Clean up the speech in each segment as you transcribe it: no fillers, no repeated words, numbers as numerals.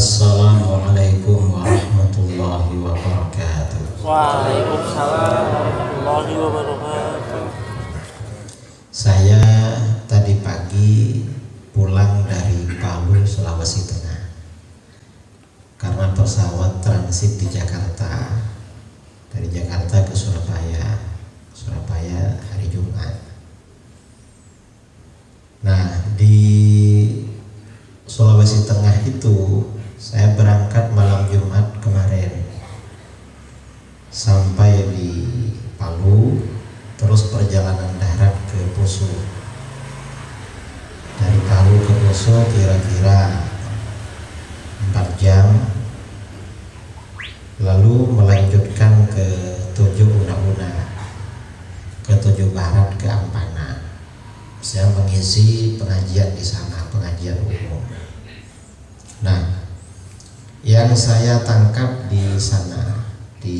Assalamualaikum warahmatullahi wabarakatuh. Waalaikumsalam warahmatullahi wabarakatuh. Saya tadi pagi pulang dari Palu, Sulawesi Tengah karena pesawat transit di Jakarta, dari Jakarta ke Surabaya hari Jumat. Nah, di Sulawesi Tengah itu saya berangkat malam Jumat kemarin, sampai di Palu, terus perjalanan darat ke Poso. Dari Palu ke Poso kira-kira 4 jam, lalu melanjutkan ke Tojo Una-Una, ke Tojo Barat, ke Ampana. Saya mengisi pengajian di sana, pengajian umum. Nah, yang saya tangkap di sana, di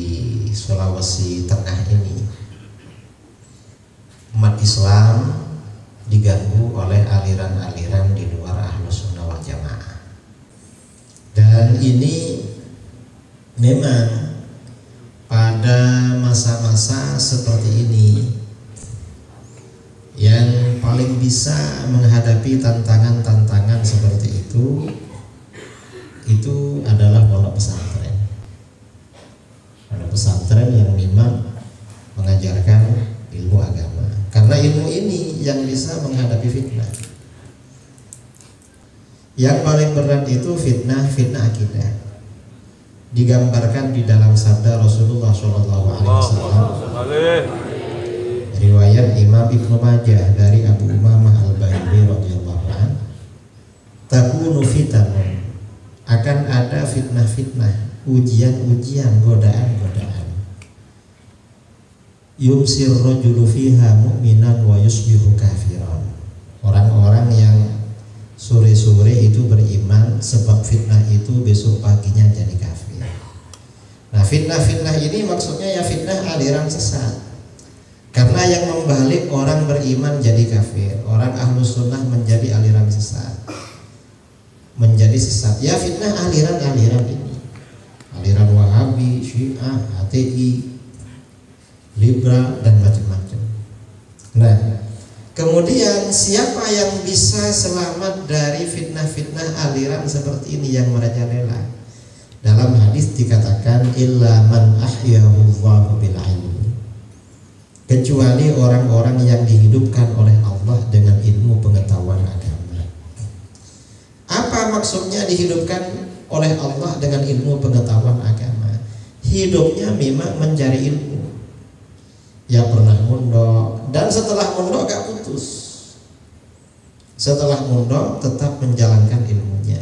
Sulawesi Tengah ini, umat Islam diganggu oleh aliran-aliran di luar Ahlus Sunnah wal Jamaah. Dan ini memang pada masa-masa seperti ini yang paling bisa menghadapi tantangan-tantangan seperti itu adalah pondok pesantren. Pondok pesantren yang memang mengajarkan ilmu agama, karena ilmu ini yang bisa menghadapi fitnah. Yang paling berat itu fitnah akidah. Digambarkan di dalam sabda Rasulullah SAW, riwayat Imam Ibnu Majah dari Abu Umamah Al-Bahili radhiyallahu anhu, takunu fitanun, akan ada fitnah-fitnah, ujian-ujian, godaan-godaan. Yumsir rajulu fiha mu'minan wa yusbihu kafiran. Orang-orang yang sore-sore itu beriman, sebab fitnah itu besok paginya jadi kafir. Nah, fitnah-fitnah ini maksudnya ya fitnah aliran sesat. Karena yang membalik orang beriman jadi kafir, orang Ahlus Sunnah menjadi aliran sesat, menjadi sesat. Ya fitnah aliran-aliran ini, aliran Wahabi, Syiah, HTI, liberal dan macam-macam. Nah, kemudian siapa yang bisa selamat dari fitnah-fitnah aliran seperti ini yang merajalela? Dalam hadis dikatakan illa man ahyahu Allahu bil ilmi, kecuali orang-orang yang dihidupkan oleh Allah dengan ilmu pengetahuan agama. Apa maksudnya dihidupkan oleh Allah dengan ilmu pengetahuan agama? Hidupnya memang mencari ilmu, ya pernah mondok, dan setelah mondok gak putus. Setelah mondok tetap menjalankan ilmunya.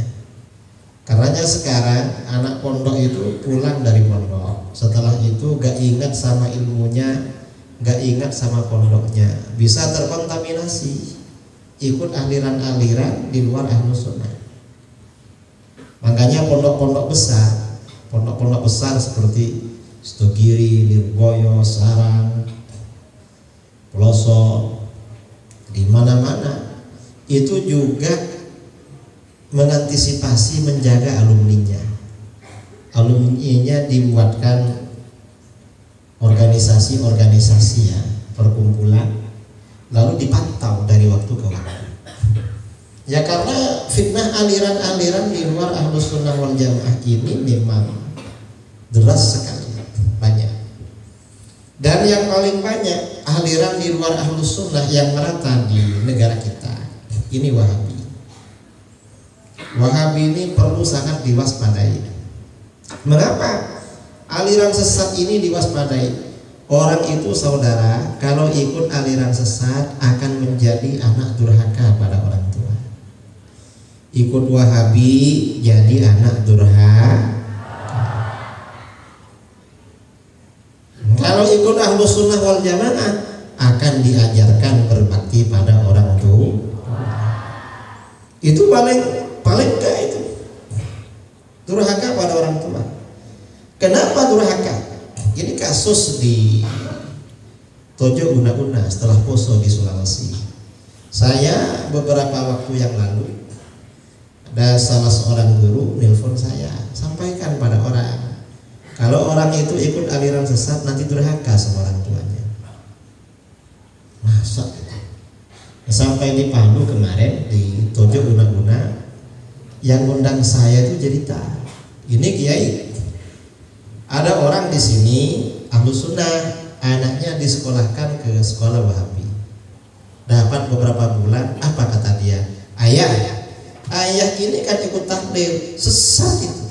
Karenanya sekarang anak pondok itu pulang dari pondok, setelah itu gak ingat sama ilmunya, gak ingat sama pondoknya, bisa terkontaminasi ikut aliran-aliran di luar Ahlus Sunnah. Makanya pondok-pondok besar seperti Stogiri, Lirboyo, Sarang, Pelosok, di mana-mana itu juga mengantisipasi, menjaga alumninya. Alumninya dibuatkan organisasi-organisasi, ya, perkumpulan, lalu dipantau dari waktu ke waktu. Ya karena fitnah aliran-aliran di luar Ahlus Sunnah wal Jamaah ini memang deras sekali, banyak. Dan yang paling banyak aliran di luar Ahlus Sunnah yang merata di negara kita ini Wahabi. Wahabi ini perlu sangat diwaspadai. Mengapa aliran sesat ini diwaspadai? Orang itu saudara, kalau ikut aliran sesat akan menjadi anak durhaka pada orang tua. Ikut Wahabi jadi anak durhaka. Kalau ikut Ahlus Sunnah wal Jamaah akan diajarkan berbakti pada orang tua. Itu paling enggak itu durhaka pada orang tua. Kenapa durhaka? Ini kasus di Tojo Una-Una setelah Poso di Sulawesi. Saya beberapa waktu yang lalu ada salah seorang guru nelpon saya. sesat nanti durhaka sama orang tuanya. Masa gitu. Sampai di Palu kemarin di Tojo Una-Una, yang undang saya itu cerita, ini kiai, ada orang di sini Ahlus Sunnah, anaknya disekolahkan ke sekolah Wahabi, dapat beberapa bulan, apa kata dia, ayah ini kan ikut tahlil, sesat itu.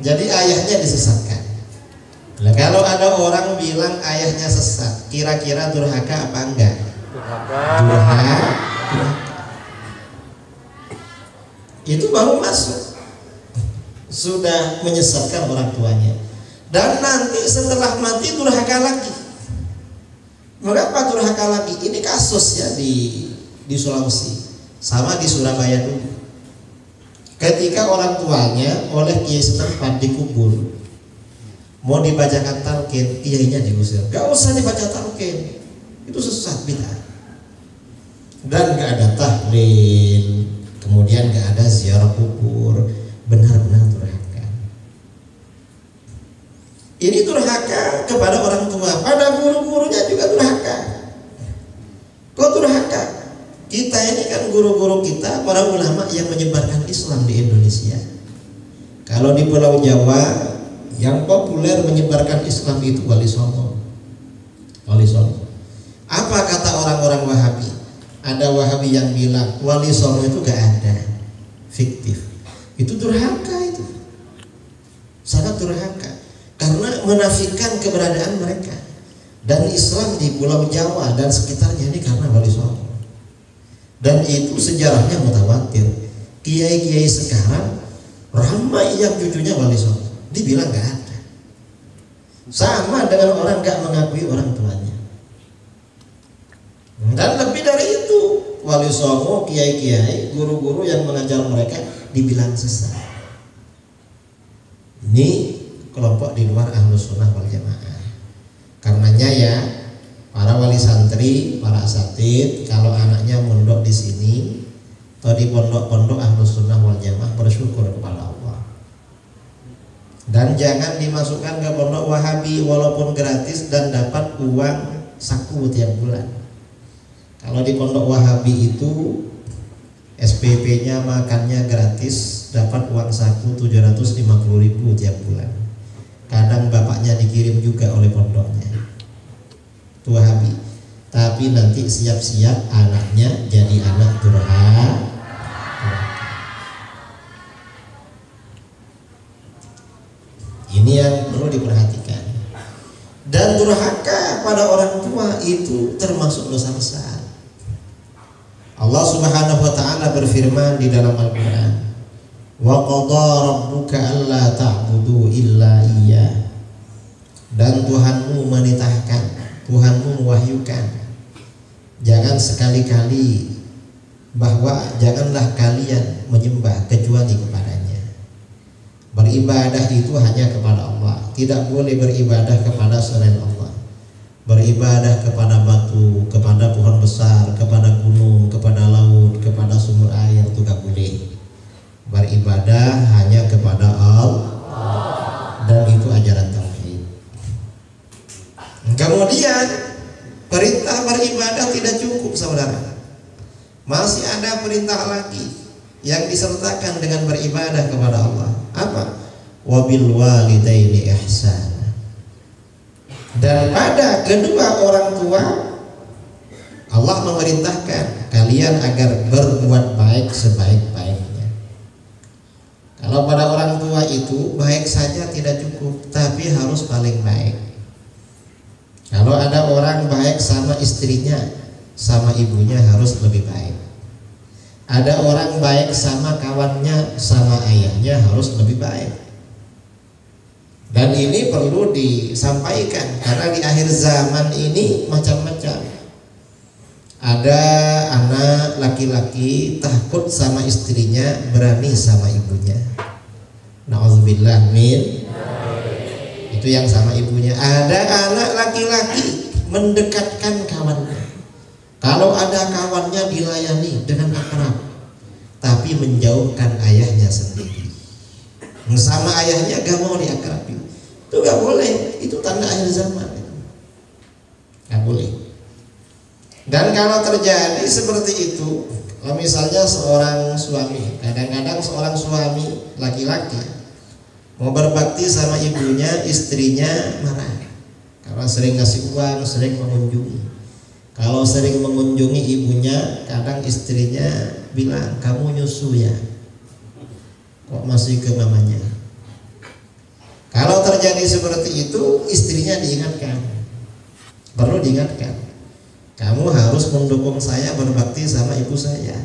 Jadi ayahnya disesatkan. Nah, kalau ada orang bilang ayahnya sesat, kira-kira durhaka apa enggak? Durhaka. Itu baru masuk, sudah menyesatkan orang tuanya, dan nanti setelah mati durhaka lagi. Mengapa durhaka lagi? Ini kasus ya di Sulawesi, sama di Surabaya dulu. Ketika orang tuanya oleh kiai setempat dikubur, mau dibacakan talqin, kiainya diusir. Gak usah dibaca talqin, itu sesat bid'ah. Dan gak ada tahlil, kemudian gak ada ziarah kubur, benar-benar durhaka. Ini durhaka kepada orang tua, pada guru-gurunya juga durhaka. Kok durhaka? Kita ini kan guru-guru kita, para ulama yang menyebarkan Islam di Indonesia. Kalau di Pulau Jawa yang populer menyebarkan Islam itu Wali Songo. Wali Songo. Apa kata orang-orang Wahabi? Ada Wahabi yang bilang Wali Songo itu gak ada, fiktif. Itu durhaka itu, sangat durhaka, karena menafikan keberadaan mereka dan Islam di Pulau Jawa dan sekitarnya ini karena Wali Songo. Dan itu sejarahnya mutawatir. Kiai-kiai sekarang ramai yang cucunya Wali Songo, dibilang gak ada. Sama dengan orang gak mengakui orang tuanya. Dan lebih dari itu, Wali Songo, kiai-kiai, guru-guru yang mengajar mereka dibilang sesat. Ini kelompok di luar Ahlus Sunnah wal Jamaah. Karenanya ya, para wali santri, para asatid, kalau anaknya mondok di sini atau di pondok-pondok Ahlus Sunnah wal Jamaah, bersyukur kepada Allah. Dan jangan dimasukkan ke pondok Wahabi walaupun gratis dan dapat uang saku tiap bulan. Kalau di pondok Wahabi itu SPP-nya makannya gratis, dapat uang saku 750.000 tiap bulan. Kadang bapaknya dikirim juga oleh pondoknya. Itu Wahabi. Tapi nanti siap-siap anaknya jadi anak durhaka. Ini yang perlu diperhatikan. Dan durhaka pada orang tua itu termasuk dosa besar. Allah Subhanahu wa taala berfirman di dalam Al-Qur'an, "Wa qadha rabbuka alla ta'budu illa iyyah." Dan Tuhanmu menitahkan, Tuhanmu mewahyukan, jangan sekali-kali bahwa janganlah kalian menyembah kecuali kepadanya. Beribadah itu hanya kepada Allah, tidak boleh beribadah kepada selain Allah. Beribadah kepada batu, kepada pohon besar, kepada gunung, kepada laut, kepada sumber air, itu gak boleh. Beribadah hanya kepada Allah, dan itu ajaran tauhid. Kemudian perintah beribadah tidak cukup, saudara. Masih ada perintah lagi yang disertakan dengan beribadah kepada Allah. Apa? Wabil walidaini ihsan. Dan pada kedua orang tua Allah memerintahkan kalian agar berbuat baik sebaik-baiknya. Kalau pada orang tua itu baik saja tidak cukup, tapi harus paling baik. Kalau ada orang baik sama istrinya, sama ibunya harus lebih baik. Ada orang baik sama kawannya, sama ayahnya harus lebih baik. Dan ini perlu disampaikan karena di akhir zaman ini macam-macam. Ada anak laki-laki takut sama istrinya, berani sama ibunya. Na'udzubillah min. Itu yang sama ibunya. Ada anak laki-laki mendekatkan kawannya. Kalau ada kawannya dilayani dengan akrab, tapi menjauhkan ayahnya sendiri. Sama ayahnya gak mau diakrabi. Itu nggak boleh, itu tanda akhir zaman. Nggak boleh. Dan kalau terjadi seperti itu, misalnya seorang suami, kadang-kadang seorang suami laki-laki mau berbakti sama ibunya, istrinya marah karena sering ngasih uang, sering mengunjungi. Kalau sering mengunjungi ibunya, kadang istrinya bilang, kamu nyusu ya, kok masih ke mamanya. Kalau terjadi seperti itu, istrinya diingatkan, perlu diingatkan, kamu harus mendukung saya berbakti sama ibu saya.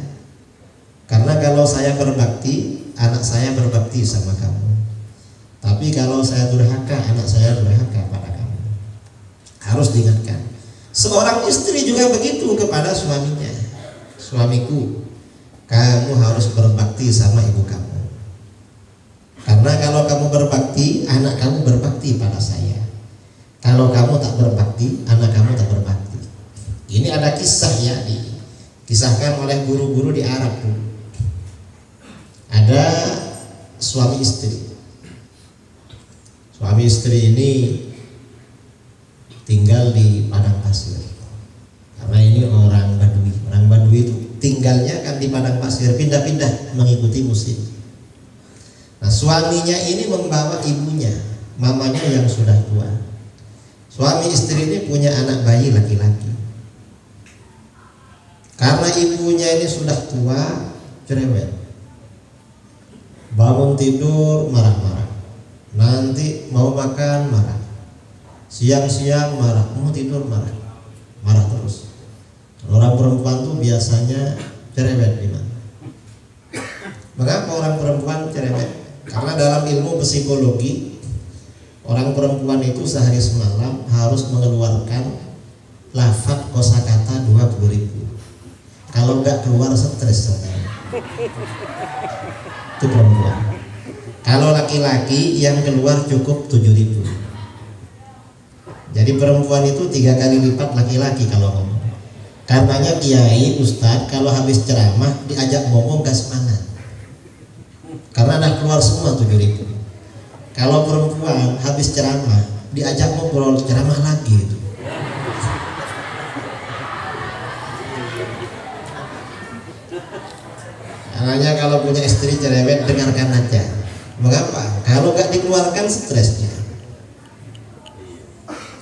Karena kalau saya berbakti, anak saya berbakti sama kamu. Tapi kalau saya durhaka, anak saya durhaka pada kamu. Harus diingatkan. Seorang istri juga begitu kepada suaminya. Suamiku, kamu harus berbakti sama ibu kamu. Karena kalau kamu berbakti, anak kamu berbakti pada saya. Kalau kamu tak berbakti, anak kamu tak berbakti. Ini ada kisah ya, dikisahkan oleh guru-guru di Arab. Ada suami istri. Suami istri ini tinggal di padang pasir. Karena ini orang Badui. Orang Badui itu tinggalnya kan di padang pasir, pindah-pindah mengikuti musim. Nah, suaminya ini membawa ibunya, mamanya yang sudah tua. Suami istri ini punya anak bayi laki-laki. Karena ibunya ini sudah tua, cerewet, bangun tidur marah-marah, nanti mau makan marah, siang-siang marah, mau tidur marah, marah terus. Orang perempuan tuh biasanya cerewet gimana? Mengapa orang perempuan cerewet? Karena dalam ilmu psikologi, orang perempuan itu sehari semalam harus mengeluarkan lafaz kosakata 20.000. Kalau nggak keluar stres saudara. Itu perempuan. Kalau laki-laki yang keluar cukup 7.000. Jadi perempuan itu 3 kali lipat laki-laki kalau ngomong. Karenanya kiai, ustadz kalau habis ceramah diajak ngomong gak semangat. Karena ada keluar semua 7.000. Kalau perempuan habis ceramah diajak ngobrol, ceramah lagi itu. Makanya kalau punya istri cerewet, dengarkan aja. Mengapa? Kalau nggak dikeluarkan stresnya.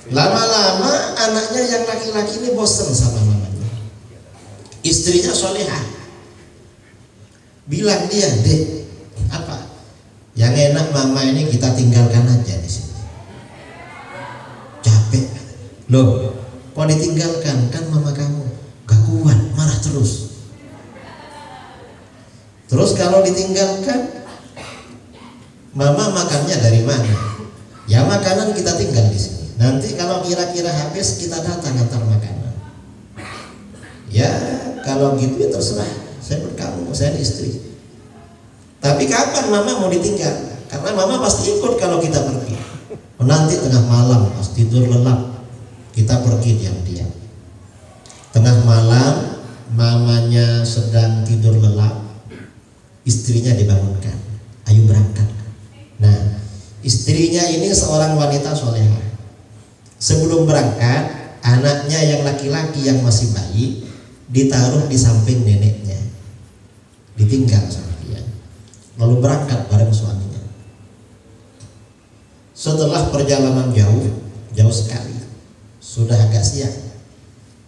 Lama-lama anaknya yang laki-laki ini bosan sama mamanya. Istrinya solehah. Bilang dia, dek, apa? Yang enak mama ini kita tinggalkan aja di sini. Capek. Loh, kok ditinggalkan? Kan mama kamu gak kuat, marah terus. Terus kalau ditinggalkan, mama makannya dari mana? Ya makanan kita tinggal di sini. Nanti kalau kira-kira habis kita datang antar makanan. Ya kalau gitu ya terserah. Saya berkamu, saya istri. Tapi kapan mama mau ditinggal? Karena mama pasti ikut kalau kita pergi. Nanti tengah malam pas tidur lelap kita pergi diam-diam. Tengah malam mamanya sedang tidur lelap, istrinya dibangunkan, ayo berangkat. Nah, istrinya ini seorang wanita solehah. Sebelum berangkat, anaknya yang laki-laki yang masih bayi ditaruh di samping neneknya, ditinggal sama dia, lalu berangkat bareng suaminya. Setelah perjalanan jauh sekali, sudah agak siang,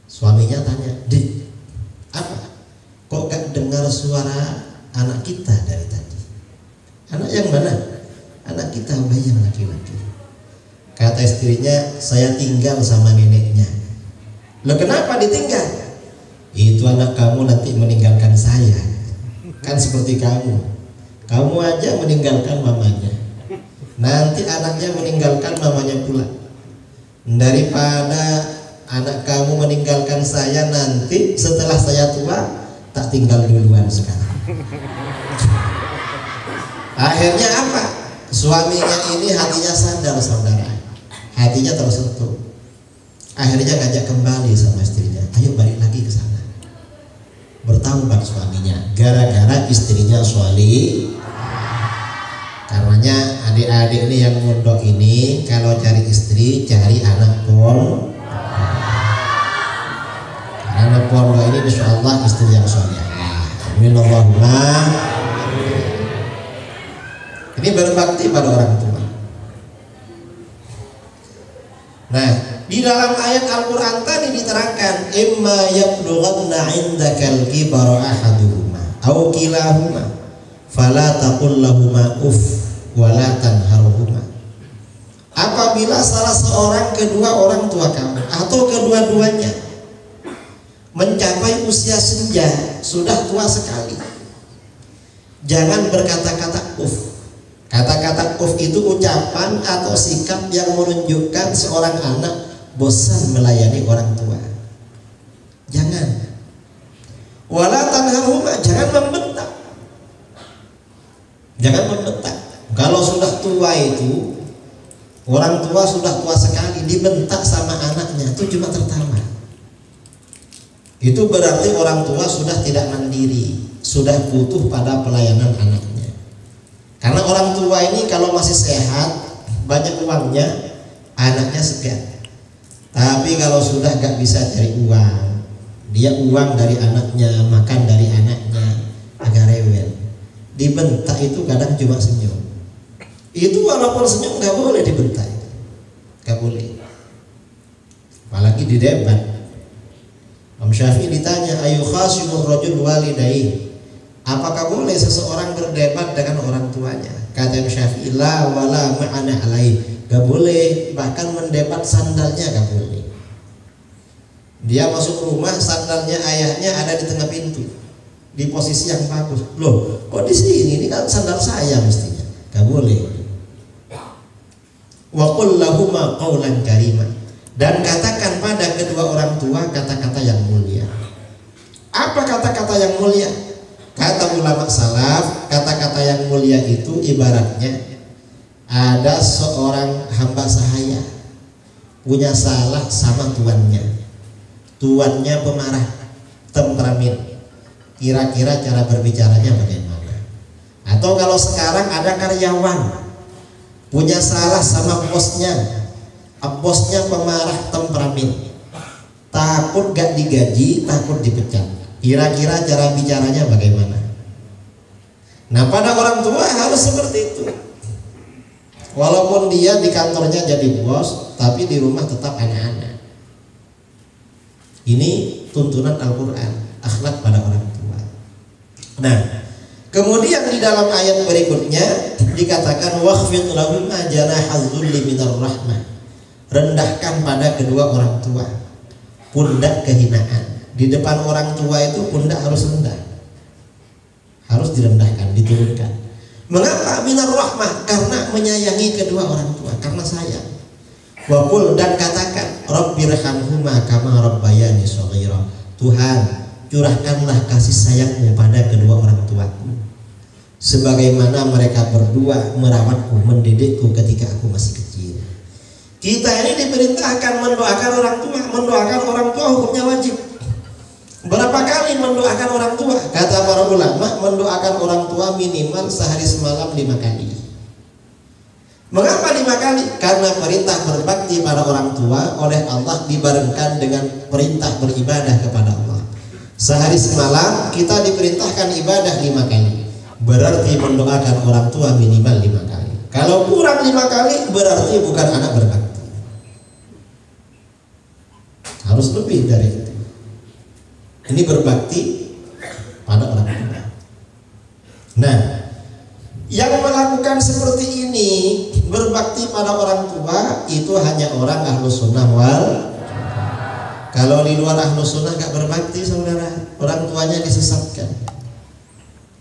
suaminya tanya, "Dik, apa? Kok gak dengar suara anak kita dari tadi?" "Anak yang mana?" "Anak kita, bayi yang laki-laki." Kata istrinya, "Saya tinggal sama neneknya." "Loh kenapa ditinggal?" "Itu anak kamu nanti meninggalkan saya. Kan seperti kamu aja meninggalkan mamanya, nanti anaknya meninggalkan mamanya pula. Daripada anak kamu meninggalkan saya nanti setelah saya tua, tak tinggal duluan sekarang." Akhirnya apa? Suaminya ini hatinya sadar saudara, hatinya tersentuh. Akhirnya ngajak kembali sama istrinya, "Ayo balik lagi ke sana." Bertaubat suaminya gara-gara istrinya soleh. Karenanya adik-adik nih yang mondok ini kalau cari istri cari anak pondok. Anak pondok ini insya Allah istri yang solehah. Amin Allahumma. Ini berbakti pada orang tua. Nah, di dalam ayat Al-Quran tadi diterangkan imma yablughanna 'indakal kibara ahaduhuma aw kilahuma fala taqul lahumā uff wa la tanharhumā. Apabila salah seorang kedua orang tua kamu atau kedua-duanya mencapai usia senja, sudah tua sekali, jangan berkata-kata uff. Kata-kata uff itu ucapan atau sikap yang menunjukkan seorang anak bosan melayani orang tua. Jangan. Wala tanharhuma, jangan membentak. Jangan membentak. Kalau sudah tua itu, orang tua sudah tua sekali, dibentak sama anaknya itu cuma tertawa. Itu berarti orang tua sudah tidak mandiri, sudah butuh pada pelayanan anaknya. Karena orang tua ini kalau masih sehat, banyak uangnya, anaknya segan. Tapi kalau sudah gak bisa cari uang, dia uang dari anaknya, makan dari anaknya, agak rewel. Dibentak itu kadang cuma senyum. Itu walaupun senyum gak boleh dibentak, gak boleh. Apalagi di debat. Imam Syafi'i ditanya, ayu khasimur rajul walidayhi, apakah boleh seseorang berdebat dengan orang tuanya? Kata Imam Syafi'i, la wala ma'ana alaih, gak boleh, bahkan mendebat sandalnya gak boleh. Dia masuk rumah, sandalnya ayahnya ada di tengah pintu, di posisi yang bagus. Loh, kok di sini? Ini kan sandal saya mestinya. Gak boleh. Wa qul lahuma qawlan karima, dan katakan pada kedua orang tua kata-kata yang mulia. Apa kata-kata yang mulia? Kata ulama salaf, kata-kata yang mulia itu ibaratnya ada seorang hamba sahaya punya salah sama tuannya. Tuannya pemarah, temperamen. Kira-kira cara berbicaranya bagaimana? Atau kalau sekarang ada karyawan punya salah sama bosnya, bosnya pemarah, temperamen, takut gak digaji, takut dipecat. Kira-kira cara bicaranya bagaimana? Nah, pada orang tua harus seperti itu. Walaupun dia di kantornya jadi bos, tapi di rumah tetap anak-anak. Ini tuntunan Al-Quran, akhlak pada orang tua. Nah, kemudian di dalam ayat berikutnya dikatakan wakhfid lahumā janāḥadz dzulli minar rahmah, rendahkan pada kedua orang tua pundak kehinaan. Di depan orang tua itu pundak harus rendah, harus direndahkan, diturunkan. Mengapa? Minar rahmah, karena menyayangi kedua orang tua, karena sayang. Wa qul, dan katakan rabbirhamhuma kama rabbayani shaghira, Tuhan curahkanlah kasih sayangmu pada kedua orang tuaku sebagaimana mereka berdua merawatku, mendidikku ketika aku masih kecil. Kita ini diperintahkan mendoakan orang tua. Mendoakan orang tua hukumnya wajib. Berapa kali mendoakan orang tua? Kata para ulama, mendoakan orang tua minimal sehari semalam 5 kali. Mengapa 5 kali? Karena perintah berbakti pada orang tua oleh Allah dibarengkan dengan perintah beribadah kepada Allah. Sehari semalam kita diperintahkan ibadah 5 kali. Berarti mendoakan orang tua minimal 5 kali. Kalau kurang 5 kali berarti bukan anak berbakti. Harus lebih dari itu. Ini berbakti pada orang tua. Nah, yang melakukan seperti ini, berbakti pada orang tua, itu hanya orang ahlus sunnah wal. Kalau di luar ahlus sunnah gak berbakti, saudara, orang tuanya disesatkan.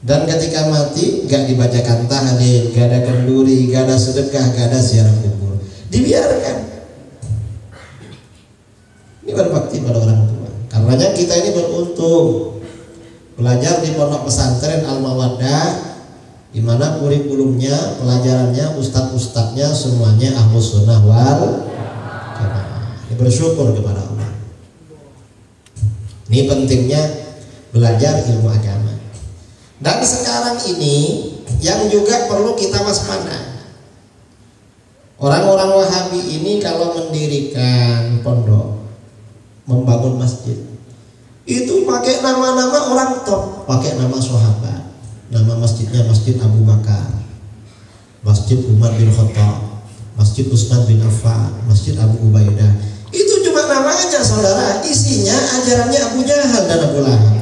Dan ketika mati gak dibacakan tahlil, gak ada kenduri, gak ada sedekah, gak ada ziarah kubur, dibiarkan. Ini berbakti pada orang tua. Karenanya kita ini beruntung belajar di pondok pesantren Al-Mawaddah, di mana kurikulumnya, pelajarannya, ustadz-ustadznya semuanya ahlus sunnah wal jamaah. Ini bersyukur kepada Allah. Ini pentingnya belajar ilmu agama. Dan sekarang ini yang juga perlu kita waspada, Orang-orang Wahabi ini kalau mendirikan pondok, membangun masjid, itu pakai nama-nama orang top, pakai nama sahabat. Nama masjidnya Masjid Abu Bakar, Masjid Umar bin Khattab, Masjid Utsman bin Affan, Masjid Abu Ubaidah. Itu cuma nama aja saudara, isinya ajarannya Abu Jahal dan Abu Lahab.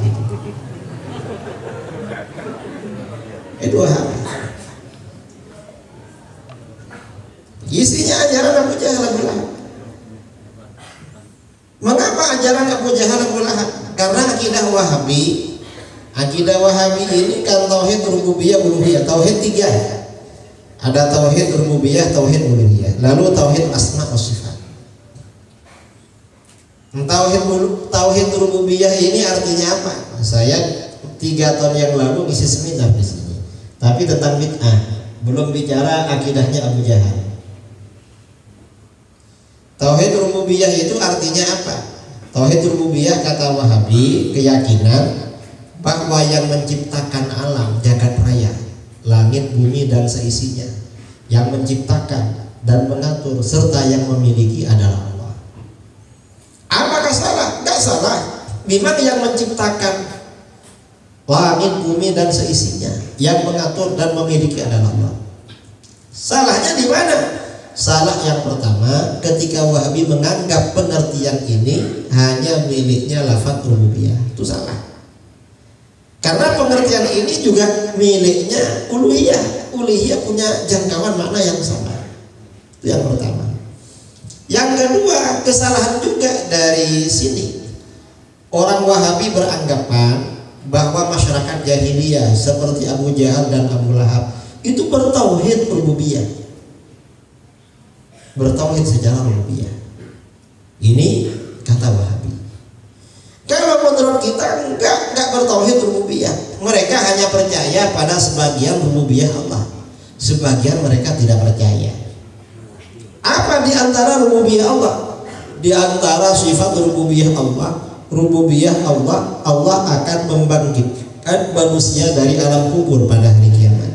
Itu Wahabi. Isinya ajaran Abu Jahal Abu Lahab. Mengapa ajaran Abu Jahal Abu Lahab? Karena akidah Wahabi, akidah Wahabi ini kan tauhid rububiyah uluhiyah, tauhid 3. Ada tauhid rububiyah, tauhid uluhiyah, lalu tauhid asma wa sifat. Tauhid rububiyah ini artinya apa? Saya 3 tahun yang lalu isi seminar di sini, tapi tentang bid'ah, belum bicara akidahnya Abu Jahal. Tauhid rububiyah itu artinya apa? Tauhid rububiyah kata Wahabi, keyakinan bahwa yang menciptakan alam jagat raya, langit, bumi dan seisinya, yang menciptakan dan mengatur serta yang memiliki adalah Allah. Apakah salah? Tidak salah. Memang yang menciptakan langit, bumi dan seisinya, yang mengatur dan memiliki adalah Allah. Salahnya di mana? Salah yang pertama, ketika Wahabi menganggap pengertian ini hanya miliknya lafaz rububiyah. Itu salah. Karena pengertian ini juga miliknya uluhiyah. Uluhiyah punya jangkauan makna yang sama. Itu yang pertama. Yang kedua, kesalahan juga dari sini. Orang Wahabi beranggapan bahwa masyarakat jahiliyah seperti Abu Jahal dan Abu Lahab itu bertauhid rububiyah, bertauhid secara rububiyah. Ini kata Wahabi. Kalau menurut kita enggak bertauhid rububiyah. Mereka hanya percaya pada sebagian rububiyah Allah, sebagian mereka tidak percaya. Apa di antara rububiyah Allah? Di antara sifat rububiyah Allah, Allah akan membangkitkan manusia dari alam kubur pada hari kiamat.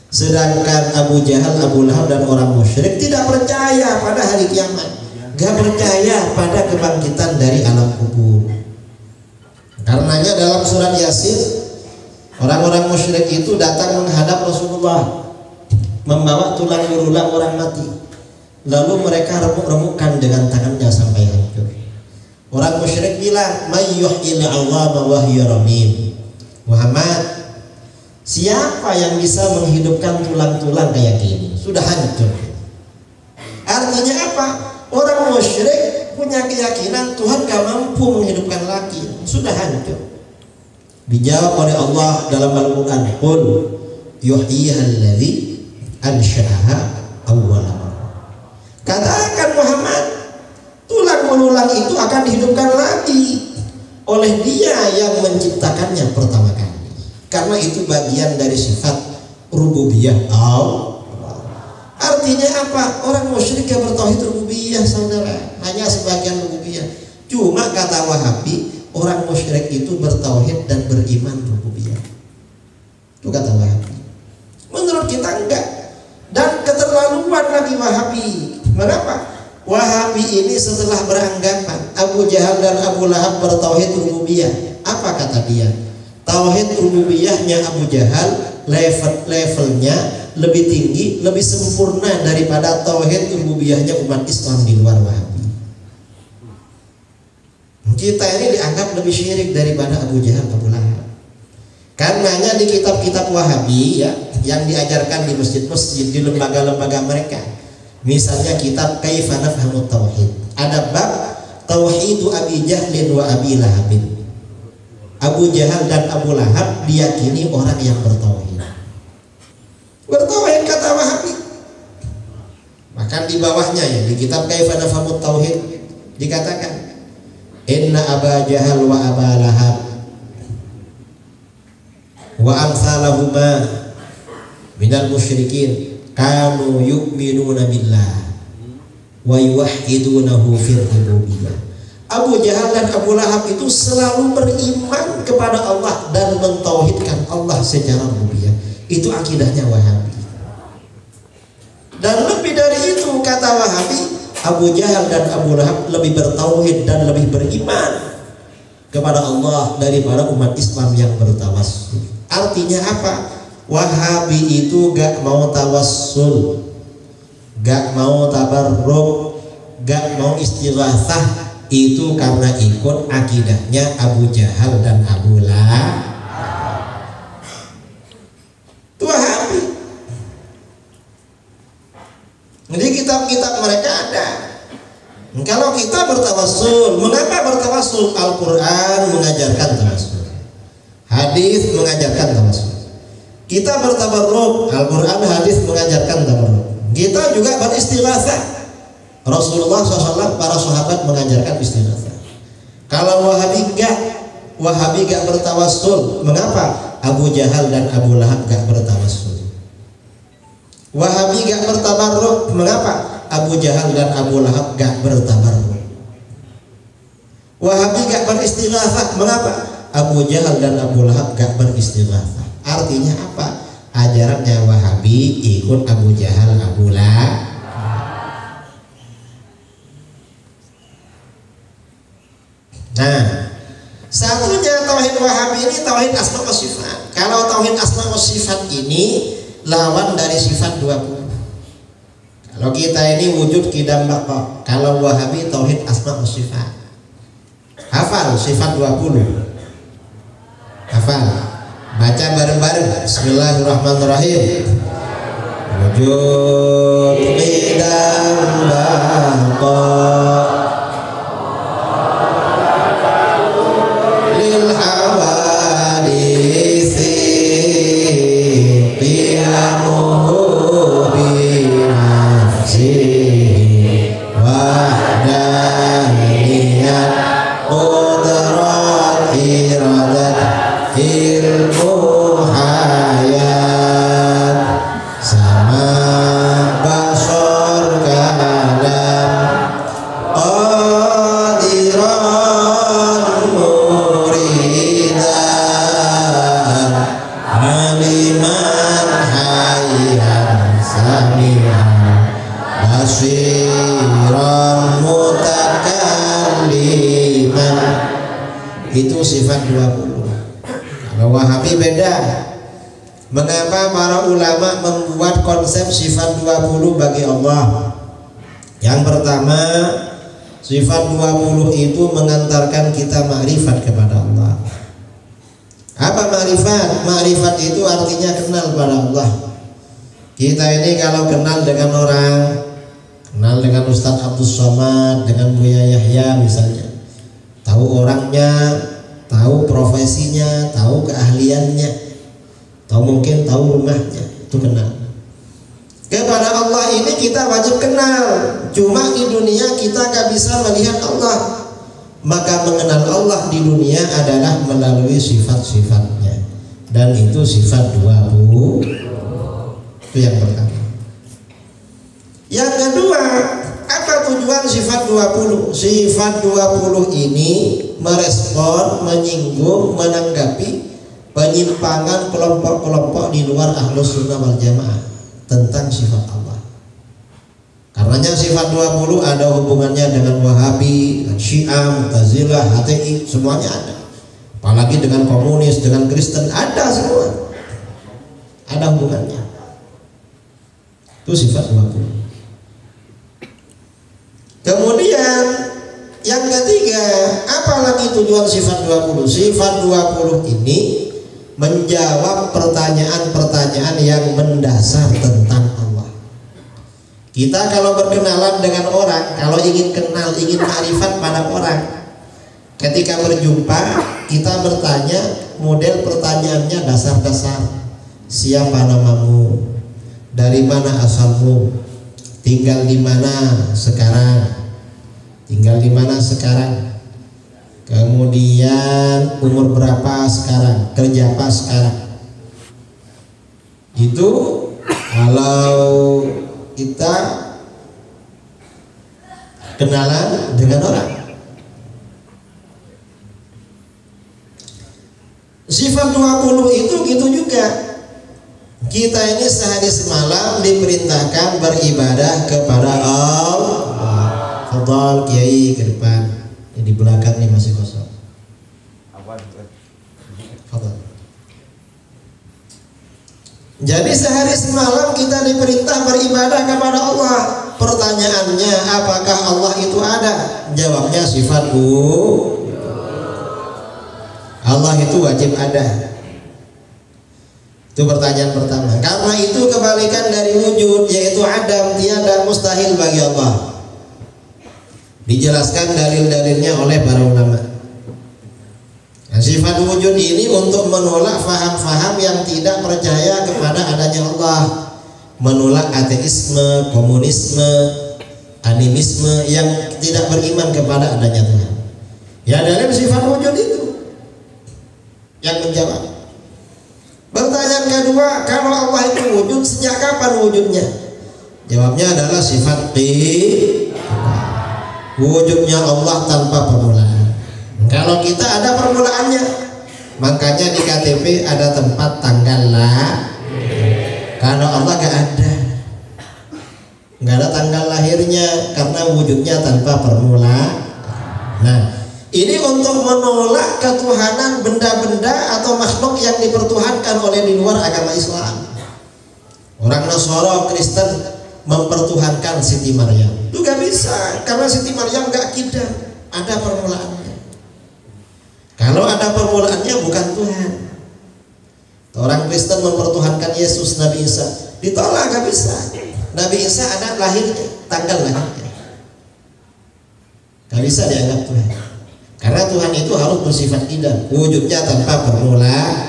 Sedangkan Abu Jahal, Abu Lahab dan orang musyrik tidak percaya pada hari kiamat, gak percaya pada kebangkitan dari alam kubur. Karenanya dalam surat Yasin, orang-orang musyrik itu datang menghadap Rasulullah membawa tulang belulang orang mati, lalu mereka remuk-remukkan dengan tangannya sampai hancur. Orang musyrik bilang, "Mayyuhil 'idhama wa hiya ramim." Muhammad, siapa yang bisa menghidupkan tulang-tulang kayak gini? Sudah hancur. Artinya apa? Orang musyrik punya keyakinan Tuhan gak mampu menghidupkan lagi, sudah hancur. Dijawab oleh Allah dalam Al-Quran, "Qul yuhyihal-ladzi ansha'aha awwala marrah." Katakan Muhammad, tulang belulang itu akan dihidupkan lagi oleh Dia yang menciptakannya pertama kali. Karena itu bagian dari sifat rububiyah Allah. Artinya apa? Orang musyrik yang bertauhid rububiyah, saudara, hanya sebagian rububiyah. Cuma kata Wahabi, orang musyrik itu bertauhid dan beriman rububiyah. Itu kata Wahabi. Menurut kita enggak. Dan keterlaluan lagi Wahabi. Mengapa? Wahabi ini setelah beranggapan Abu Jahal dan Abu Lahab bertauhid rububiyah, apa kata dia? Tauhid rububiyahnya Abu Jahal levelnya lebih tinggi, lebih sempurna daripada tauhid rububiyahnya umat Islam di luar Wahabi. Kita ini dianggap lebih syirik daripada Abu Jahal, Abu Lahab. Karenanya di kitab-kitab Wahabi ya, yang diajarkan di masjid-masjid, di lembaga-lembaga mereka, misalnya kitab Kaifa Nafhamut Tauhid, ada bab Tauhidu Abi Jahlin wa Abi Lahabin. Abu Jahal dan Abu Lahab diyakini orang yang bertauhid. Bertauhid kata Wahabi. Bahkan di bawahnya ya, di kitab Kaifa Nafhamut Tauhid dikatakan, Inna Aba Jahal wa Aba Lahab wa amsalahuma minal musyrikin kanu yu'minuna billah wa yuwahhidunahu fil rububiyah. Abu Jahal dan Abu Lahab itu selalu beriman kepada Allah dan mentauhidkan Allah secara rububiyah. Itu akidahnya Wahabi. Dan lebih dari itu, kata Wahabi, Abu Jahal dan Abu Lahab lebih bertauhid dan lebih beriman kepada Allah daripada umat Islam yang bertawassul. Artinya apa? Wahabi itu gak mau tawassul, gak mau tabarruk, gak mau istighatsah, itu karena ikut akidahnya Abu Jahal dan Abu Lahab. Itu Wahabi. Jadi kitab-kitab mereka ada. Kalau kita bertawassul, mengapa bertawassul? Al-Quran mengajarkan tawassul, hadis mengajarkan tawassul. Kita bertabarruk, Al-Quran, hadis mengajarkan tabarruk. Kita juga beristighatsah. Rasulullah SAW, para sahabat mengajarkan istighatsah. Kalau Wahabi gak bertawassul, mengapa? Abu Jahal dan Abu Lahab gak bertawassul. Wahabi gak bertabarruk, mengapa? Abu Jahal dan Abu Lahab gak bertabarruk. Wahabi gak beristighatsah, mengapa? Abu Jahal dan Abu Lahab gak beristighatsah. Artinya apa? Ajarannya Wahabi ikut Abu Jahal, Abu Lahab. Nah, satunya tauhid Wahabi ini tauhid asma wa sifat. Kalau tauhid asma wa sifat ini lawan dari sifat 20. Kalau kita ini wujud qidam baqa, kalau Wahabi tauhid asma wa sifat. Hafal sifat 20. Hafal. Baca bareng-bareng. Bismillahirrahmanirrahim. Wujud qidam baqa lil hawadisi qiyamuhu wahdaniyat qudrat iradat ilmu hayat sama basor kalam qadiran muridan aliman hayyan sami'an basiran mutakalliman. Itu sifat 20. Kalau Wahabi beda. Mengapa para ulama membuat konsep sifat 20 bagi Allah? Yang pertama, sifat 20 itu mengantarkan kita makrifat kepada Allah. Apa makrifat? Makrifat itu artinya kenal pada Allah. Kita ini kalau kenal dengan orang, kenal dengan Ustadz Abdul Somad, dengan Buya Yahya misalnya, tahu orangnya, tahu profesinya, tahu keahliannya, tahu mungkin tahu rumahnya, itu kenal. Kepada Allah ini kita wajib kenal. Cuma di dunia kita gak bisa melihat Allah. Maka mengenal Allah di dunia adalah melalui sifat-sifatnya. Dan itu sifat 20. Itu yang pertama. Yang kedua, apa tujuan sifat 20? Sifat 20 ini merespon, menyinggung, menanggapi penyimpangan kelompok-kelompok di luar Ahlus Sunnah wal Jamaah tentang sifat Allah. Karenanya sifat 20 ada hubungannya dengan Wahabi, Syiah, Mu'tazilah, HTI, semuanya ada. Apalagi dengan komunis, dengan Kristen, ada semua. Ada hubungannya. Itu sifat 20. Kemudian yang ketiga, apalagi tujuan sifat 20? Sifat 20 ini menjawab pertanyaan-pertanyaan yang mendasar tentang Allah. Kita kalau berkenalan dengan orang, kalau ingin kenal, ingin makrifat pada orang, ketika berjumpa kita bertanya, model pertanyaannya dasar-dasar. Siapa namamu? Dari mana asalmu? Tinggal di mana sekarang? Tinggal di mana sekarang? Kemudian umur berapa sekarang? Kerja apa sekarang? Itu kalau kita kenalan dengan orang. Sifat 20 itu gitu juga. Kita ini sehari semalam diperintahkan beribadah kepada Allah. Fadal Kiai ke depan. Di belakang nih masih kosong. Fadal. Jadi sehari semalam kita diperintah beribadah kepada Allah. Pertanyaannya, apakah Allah itu ada? Jawabnya sifat Allah itu wajib ada. Itu pertanyaan pertama. Karena itu kebalikan dari wujud, yaitu adam, tiada, mustahil bagi Allah. Dijelaskan dalil-dalilnya oleh para ulama. Nah, sifat wujud ini untuk menolak faham-faham yang tidak percaya kepada adanya Allah, menolak ateisme, komunisme, animisme yang tidak beriman kepada adanya Tuhan. Ya, dalil sifat wujud itu yang menjawab. Pertanyaan kedua, kalau Allah itu wujud, sejak kapan wujudnya? Jawabnya adalah sifat wujudnya Allah tanpa permulaan. Kalau kita ada permulaannya, makanya di KTP ada tempat tanggal lah. Kalau Allah gak ada tanggal lahirnya, karena wujudnya tanpa permulaan. Nah, ini untuk menolak ketuhanan benda-benda atau makhluk yang dipertuhankan oleh di luar agama Islam. Orang Nasara, Kristen mempertuhankan Siti Maryam. Itu gak bisa, karena Siti Maryam gak kidam, ada permulaannya. Kalau ada permulaannya bukan Tuhan. Orang Kristen mempertuhankan Yesus, Nabi Isa, ditolak, gak bisa. Nabi Isa ada lahirnya, tanggal lahirnya, gak bisa dianggap Tuhan. Karena Tuhan itu harus bersifat kidam, wujudnya tanpa permulaan.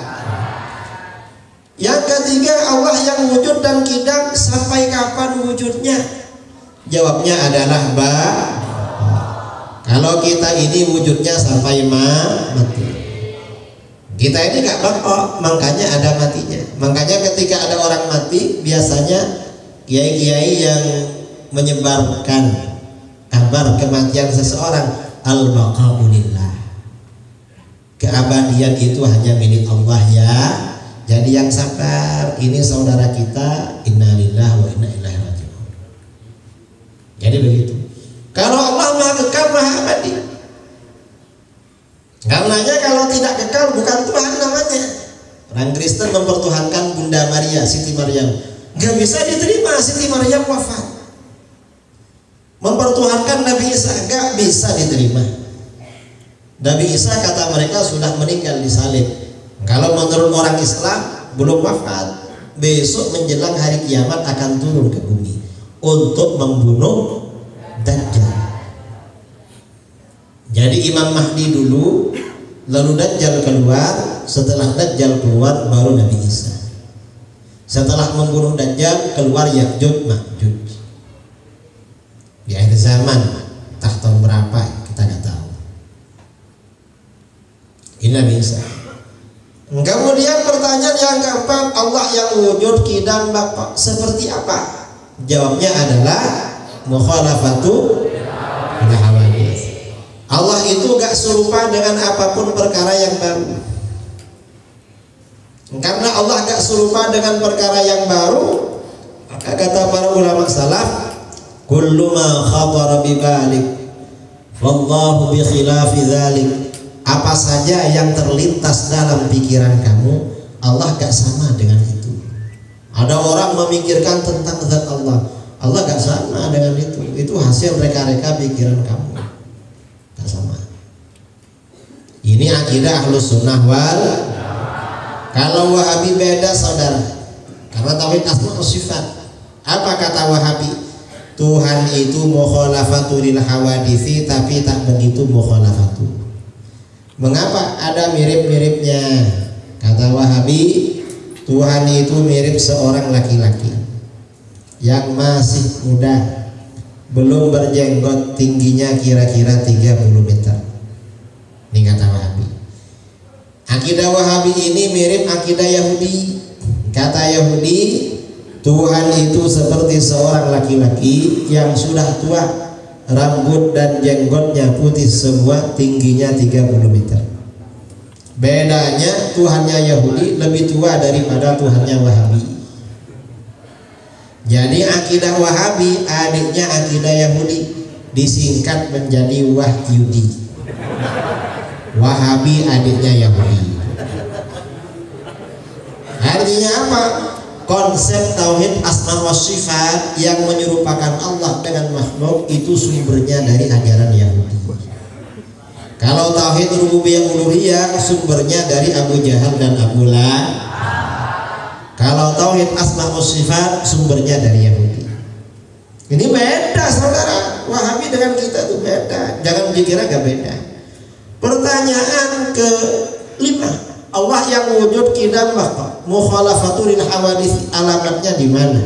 Yang ketiga, Allah yang wujud dan kidam, sampai kapan wujudnya? Jawabnya adalah kalau kita ini wujudnya sampai mati. Kita ini gak bako, makanya ada matinya. Makanya ketika ada orang mati, biasanya kiai-kiai yang menyebarkan kabar kematian seseorang, al-baqa'u lillah, keabadian itu hanya milik Allah ya. Jadi yang sabar, ini saudara kita, innalillahi wa inna ilaihi raji'un. Jadi begitu. Kalau Allah maha kekal, maha abadi. Karenanya kalau tidak kekal bukan Tuhan namanya. Orang Kristen mempertuhankan Bunda Maria, Siti Maryam, gak bisa diterima. Siti Maryam wafat. Mempertuhankan Nabi Isa, gak bisa diterima. Nabi Isa kata mereka sudah meninggal disalib. Kalau menurut orang Islam belum wafat, besok menjelang hari kiamat akan turun ke bumi untuk membunuh Dajjal. Jadi Imam Mahdi dulu, lalu Dajjal keluar. Setelah Dajjal keluar baru Nabi Isa. Setelah membunuh Dajjal keluar Ya'juj Ma'juj. Di akhir zaman, entah tahun berapa kita nggak tahu. Ini Nabi Isa. Kemudian pertanyaan yang keempat, Allah yang wujud kidam baqa seperti apa? Jawabnya adalah mukhalafatu hawadits. Allah itu gak serupa dengan apapun perkara yang baru. Karena Allah gak serupa dengan perkara yang baru, maka kata para ulama salaf, kullu ma khatara bi balik wallahu bi khilafi dzalik. Apa saja yang terlintas dalam pikiran kamu, Allah gak sama dengan itu. Ada orang memikirkan tentang zat Allah, Allah gak sama dengan itu. Itu hasil reka-reka pikiran kamu, gak sama. Ini akidah Ahlus Sunnah wal. Kalau Wahabi beda saudara, karena tauhid asma wa sifat. Apa kata Wahabi? Tuhan itu mukhalafatu lil hawaditsi, tapi tak begitu mukhalafatu. Mengapa? Ada mirip-miripnya. Kata Wahabi, Tuhan itu mirip seorang laki-laki yang masih muda, belum berjenggot, tingginya kira-kira 30 meter. Ini kata Wahabi. Akidah Wahabi ini mirip akidah Yahudi. Kata Yahudi, Tuhan itu seperti seorang laki-laki yang sudah tua, rambut dan jenggotnya putih semua, tingginya 30 meter. Bedanya Tuhannya Yahudi lebih tua daripada Tuhannya Wahabi. Jadi akidah Wahabi adiknya akidah Yahudi, disingkat menjadi Wahyudi. Wahabi adiknya Yahudi. Artinya apa? Konsep tauhid asma wa sifat yang menyerupakan Allah dengan makhluk itu sumbernya dari ajaran Yahudi. Kalau tauhid rububiyah uluhiyah sumbernya dari Abu Jahal dan Abu Lahab. Kalau tauhid asma wa sifat sumbernya dari Yahudi. Ini beda saudara, Wahabi dengan kita itu beda. Jangan dikira gak beda. Pertanyaan ke-5, Allah yang wujud qidam baqa, mukhalafatul hawadits, alamatnya di mana?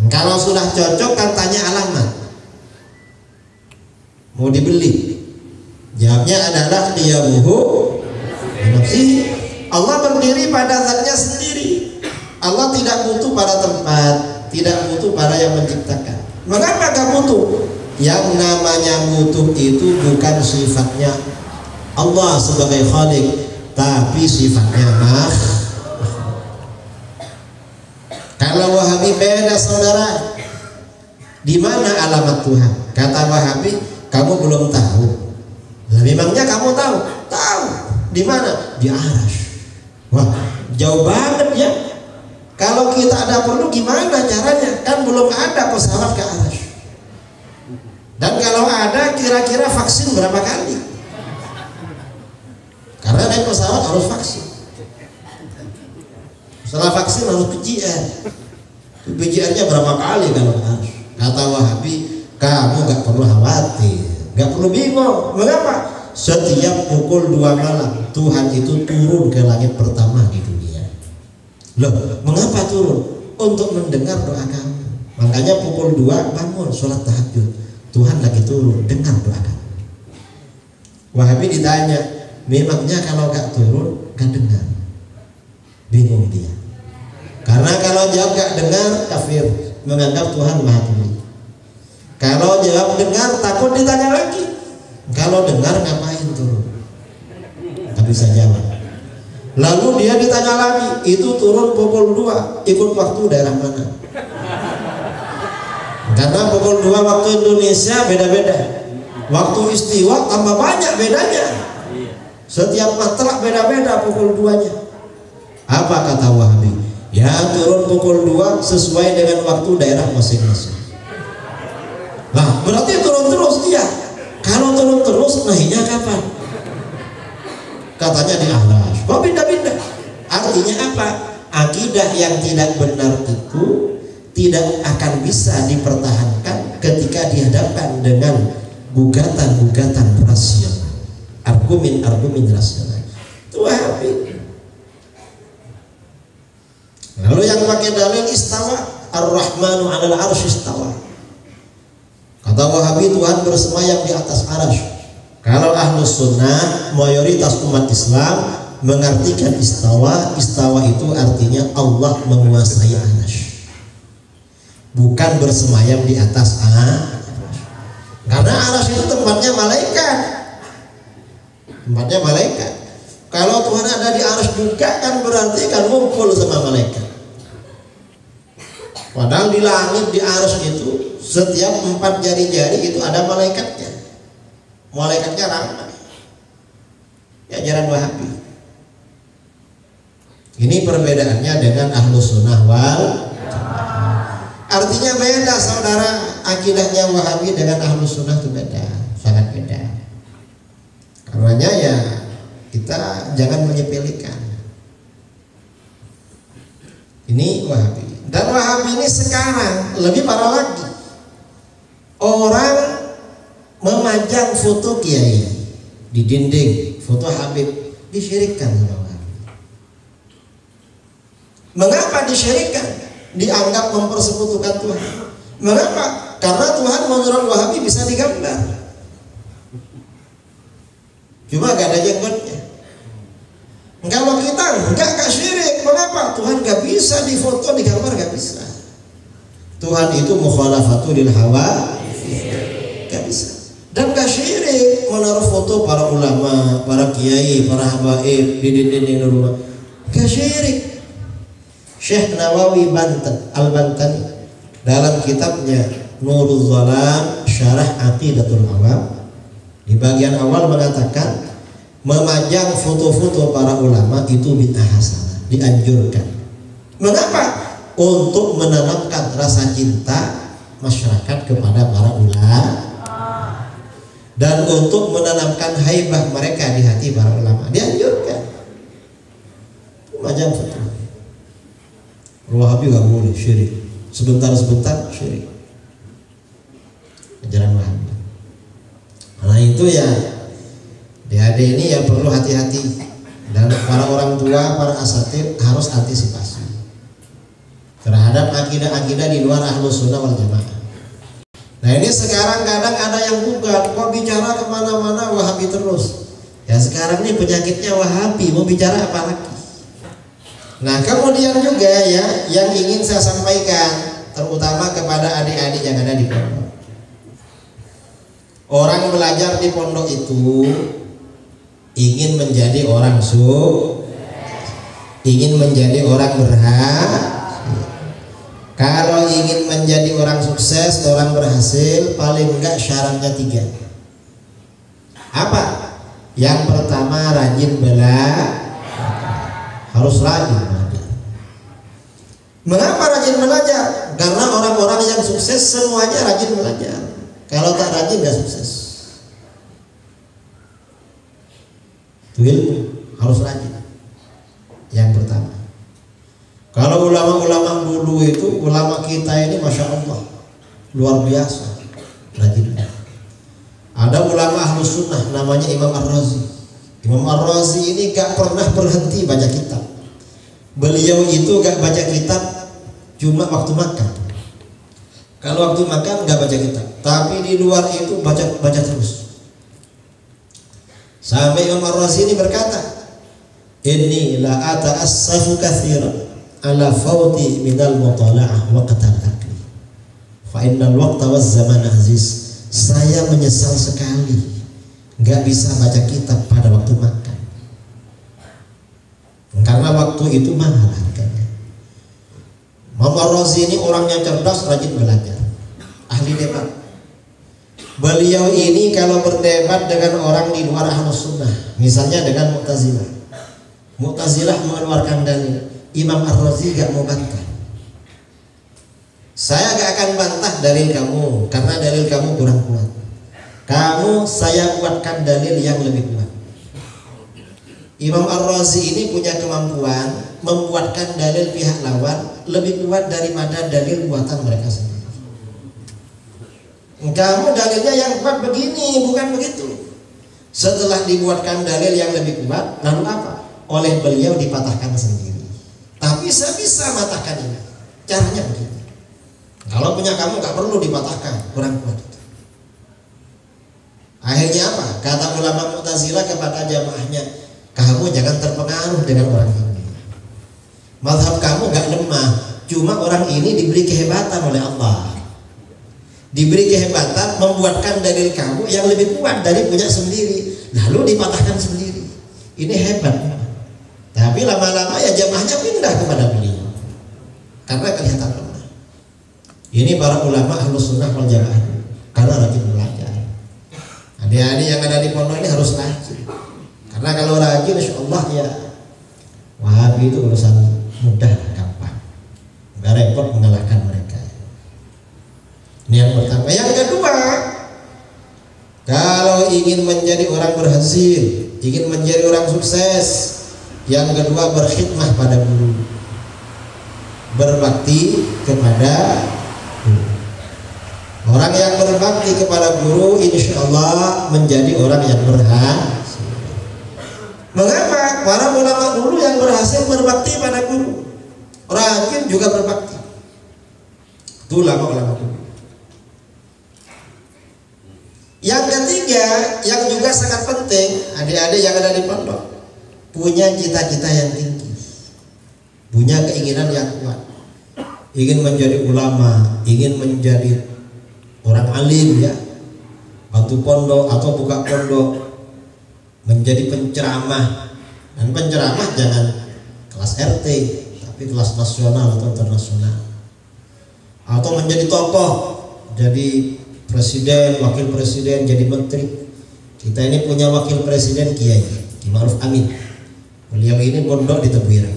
Kalau sudah cocok kan tanya alamat. Mau dibeli? Jawabnya adalah diyabuhu nafsihi. Allah berdiri pada zatnya sendiri. Allah tidak butuh pada tempat, tidak butuh pada yang menciptakan. Mengapa gak butuh? Yang namanya butuh itu bukan sifatnya Allah sebagai Khalik, tapi sifatnya makhluk. Kalau Wahabi beda saudara. Di mana alamat Tuhan? Kata Wahabi, kamu belum tahu. Lah memangnya kamu tahu? Tahu. Di mana? Di Arasy. Wah, jauh banget ya. Kalau kita ada perlu gimana caranya? Kan belum ada pesawat ke Arasy. Dan kalau ada kira-kira vaksin berapa kali? Karena naik pesawat harus vaksin. Setelah vaksin harus PCR. PCR-nya berapa kali kalau ke Arasy? Kata Wahabi, kamu gak perlu khawatir, gak perlu bingung. Mengapa? Setiap pukul 2 malam Tuhan itu turun ke langit pertama di dunia. Loh, mengapa turun? Untuk mendengar doa kamu. Makanya pukul 2 bangun sholat tahajud, Tuhan lagi turun, dengar doa kamu. Wahabi ditanya, memangnya kalau gak turun gak dengar? Bingung dia. Karena kalau jawab gak dengar kafir, menganggap Tuhan maha tinggi. Kalau jawab dengar takut ditanya lagi. Kalau dengar ngapain turun? Tak bisa jawab. Lalu dia ditanya lagi, itu turun pukul 2, ikut waktu daerah mana? Karena pukul 2 waktu Indonesia beda-beda. Waktu istiwa tambah banyak bedanya. Setiap matrak beda-beda pukul 2-nya. Apa kata Wahabi? Ya turun pukul 2 sesuai dengan waktu daerah masing-masing. Nah berarti turun terus dia. Kalau turun terus naiknya kapan? Katanya di Arasy. Kok pindah-pindah? Artinya apa? Akidah yang tidak benar itu tidak akan bisa dipertahankan ketika dihadapkan dengan gugatan-gugatan rasional, argumen-argumen rasional. Itu Wahabi. Lalu yang pakai dalil istawa, Ar-Rahmanu 'alal 'arsy istawa. Kata Wahabi, Tuhan bersemayam di atas Arasy. Kalau Ahlus Sunnah, mayoritas umat Islam mengartikan istawa. Istawa itu artinya Allah menguasai Arasy, bukan bersemayam di atas Arasy. Karena Arasy itu tempatnya malaikat. Tempatnya malaikat. Kalau Tuhan ada di Arasy juga kan berarti kan ngumpul sama malaikat. Padahal di langit di Arasy itu setiap 4 jari-jari itu ada malaikatnya. Malaikatnya ramai. Ya ajaran Wahabi. Ini perbedaannya dengan Ahlus Sunnah wal Jamaah. Artinya beda saudara. Akidahnya Wahabi dengan Ahlus Sunnah itu beda, sangat beda. Karenanya ya kita jangan menyepelekan. Ini Wahabi. Dan Wahabi ini sekarang lebih parah lagi. Orang memajang foto kiai di dinding, foto Habib, disyirikkan sama Wahabi. Mengapa disyirikkan? Dianggap mempersekutukan Tuhan. Mengapa? Karena Tuhan menurut Wahabi bisa digambar. Cuma gak ada jenggotnya. Kalau kita enggak syirik. Mengapa? Tuhan gak bisa difoto, digambar, gak bisa. Tuhan itu mukhalafatul hawa, gak bisa. Dan gak syirik menaruh foto para ulama, para kiai, para habaib di dinding rumah. Gak syirik. Syekh Nawawi Al-Bantani dalam kitabnya Nurul Zalam Syarah Aqidatul Awam di bagian awal mengatakan memajang foto-foto para ulama itu bid'ah hasanah, dianjurkan. Mengapa? Untuk menanamkan rasa cinta masyarakat kepada para ulama dan untuk menanamkan haibah mereka di hati para ulama, dianjurkan. Memajang foto. Wahabi gak boleh syirik. Sebentar-sebentar syirik. Ajaran Wahabi. Nah itu ya, adik-adik ini ya perlu hati-hati, dan para orang tua, para asatid harus antisipasi terhadap akidah-akidah di luar Ahlus Sunnah wal Jamaah. Nah ini sekarang kadang ada yang gugat, kok bicara kemana-mana Wahabi terus. Ya sekarang ini penyakitnya Wahabi, mau bicara apa lagi? Nah kemudian juga ya yang ingin saya sampaikan, terutama kepada adik-adik yang ada di pondok. Orang belajar di pondok itu ingin menjadi orang ingin menjadi orang berhak. Kalau ingin menjadi orang sukses, orang berhasil, paling enggak syaratnya 3. Apa? Yang pertama rajin harus rajin belajar. Mengapa rajin belajar? Karena orang-orang yang sukses semuanya rajin belajar. Kalau tak rajin nggak sukses. Itu ilmu, harus rajin. Yang pertama. Kalau ulama-ulama dulu itu, ulama kita ini Masya Allah luar biasa rajin. Ada ulama Ahlus Sunnah namanya Imam Ar-Razi. Imam Ar-Razi ini gak pernah berhenti baca kitab. Beliau itu gak baca kitab cuma waktu makan. Kalau waktu makan gak baca kitab, tapi di luar itu baca terus. Sampai Imam Ar-Razi ini berkata, inni la ata'assafu katsiran ala fauti minal mutala'ah wa qatal akli fa innal waqta waz zaman aziz. Saya menyesal sekali nggak bisa baca kitab pada waktu makan, karena waktu itu mahal harganya. Imam Ar-Razi ini orangnya cerdas, rajin belajar, ahli debat. Beliau ini kalau berdebat dengan orang di luar Ahlus Sunnah, misalnya dengan Mu'tazilah mengeluarkan dalil, Imam Ar-Razi gak mau bantah. Saya gak akan bantah dalil kamu karena dalil kamu kurang kuat. Saya kuatkan dalil yang lebih kuat. Imam Ar-Razi ini punya kemampuan membuatkan dalil pihak lawan lebih kuat daripada dalil buatan mereka sendiri. Kamu dalilnya yang kuat begini, bukan begitu. Setelah dibuatkan dalil yang lebih kuat, lalu apa? Oleh beliau dipatahkan sendiri. Tapi saya bisa matahkan ini. Caranya begini. Kalau punya kamu gak perlu dipatahkan, kurang kuat itu. Akhirnya apa? Kata ulama Mu'tazilah kepada jamaahnya, kamu jangan terpengaruh dengan orang ini. Mazhab kamu gak lemah, cuma orang ini diberi kehebatan oleh Allah. Diberi kehebatan membuatkan dalil kamu yang lebih kuat dari punya sendiri, lalu dipatahkan sendiri. Ini hebat. Tapi lama-lama ya jamaahnya pindah kepada beliau karena kelihatan lemah. Ini para ulama Ahlus Sunnah wal Jamaah karena rajin belajar. Adik-adik yang ada di pondok ini harus rajin, karena kalau rajin insya Allah ya Wahabi itu urusan mudah, gampang, nggak repot mengalahkan mereka. Ini yang pertama. Yang kedua, kalau ingin menjadi orang berhasil, ingin menjadi orang sukses, yang kedua berkhidmah pada guru, berbakti kepada guru. Orang yang berbakti kepada guru insya Allah menjadi orang yang berhasil. Mengapa? Para ulama dulu yang berhasil berbakti pada guru, rajin juga berbakti. Itu ulama-ulama dulu. Yang ketiga, yang juga sangat penting, adik-adik yang ada di pondok, punya cita-cita yang tinggi, punya keinginan yang kuat, ingin menjadi ulama, ingin menjadi orang alim ya, bantu pondok atau buka pondok, menjadi penceramah. Dan penceramah jangan kelas RT, tapi tapi kelas nasional atau internasional, atau menjadi tokoh, jadi presiden, wakil presiden, jadi menteri. Kita ini punya wakil presiden Kiai Ma'ruf Amin. Beliau ini mondok di Tebuireng.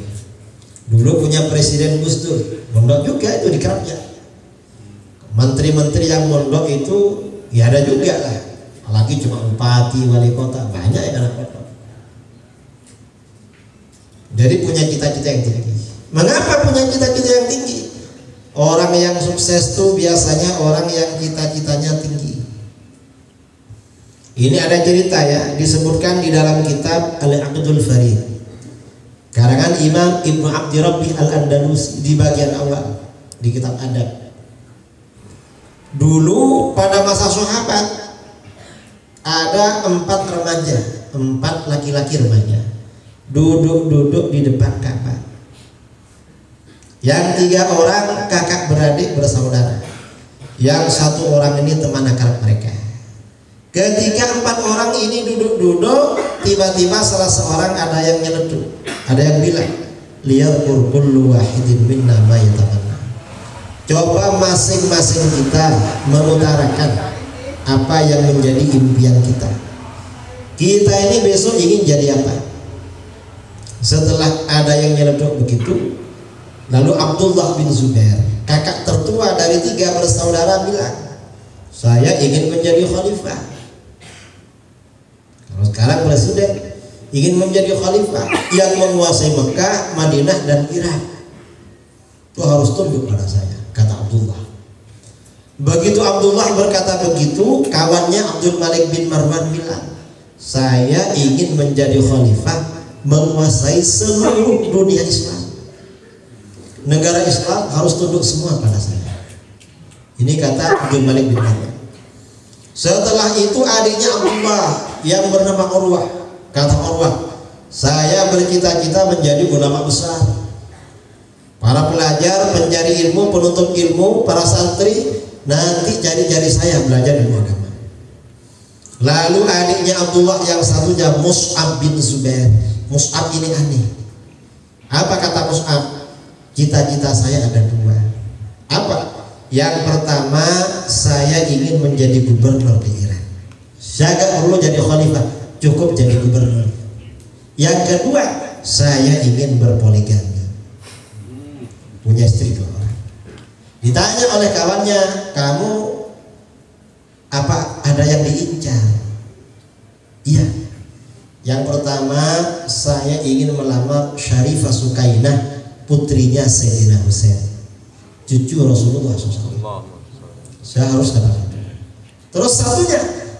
Dulu punya presiden Gus Dur, mondok juga itu di Kerapia. Menteri-menteri yang mondok itu ya ada juga lah. Apalagi cuma bupati, wali kota, banyak yang anak pondok. Jadi punya cita-cita yang tinggi. Mengapa punya cita-cita yang tinggi? Orang yang sukses tuh biasanya orang yang cita-citanya tinggi. Ini ada cerita ya, disebutkan di dalam kitab Al-Aqdul Farid, karangan Imam Ibnu Abdi Rabbi Al-Andalusi, di bagian awal di kitab adab. Dulu pada masa sahabat ada 4 remaja, 4 laki-laki remaja duduk di depan Ka'bah. Yang 3 orang kakak beradik bersaudara, yang 1 orang ini teman akrab mereka. Ketika 4 orang ini duduk-duduk, tiba-tiba salah seorang ada yang nyeletuk, ada yang bilang, liyadhkur kullu wahidin minna ma yatamanna. Coba masing-masing kita mengutarakan apa yang menjadi impian kita. Kita ini besok ingin jadi apa? Setelah ada yang nyeletuk begitu, lalu Abdullah bin Zubair, kakak tertua dari 3 bersaudara, bilang, saya ingin menjadi khalifah. Kalau sekarang presiden ingin menjadi khalifah yang menguasai Mekah, Madinah, dan Irak, itu harus tunduk pada saya, kata Abdullah. Begitu Abdullah berkata begitu, kawannya Abdul Malik bin Marwan bilang, saya ingin menjadi khalifah menguasai seluruh dunia Islam. Negara Islam harus tunduk semua pada saya. Ini kata Abdul Malik bin Marwan. Setelah itu adiknya Abdullah yang bernama Urwah, kata Urwah, saya bercita-cita menjadi ulama besar. Para pelajar, pencari ilmu, penuntut ilmu, para santri, nanti jari-jari saya belajar ilmu agama. Lalu adiknya Abdullah yang satunya Mus'ab bin Zubair. Mus'ab ini aneh. Apa kata Mus'ab? Cita-cita saya ada 2. Apa? Yang pertama, saya ingin menjadi gubernur di Iran. Saya gak perlu jadi khalifah, cukup jadi gubernur. Yang kedua, saya ingin berpoligami, punya istri 2 orang. Ditanya oleh kawannya, kamu apa ada yang diincar? Iya. Yang pertama, saya ingin melamar Syarifah Sukainah, putrinya Sayyidina Husain, cucu Rasulullah SAW. Saya harus dapat itu. Terus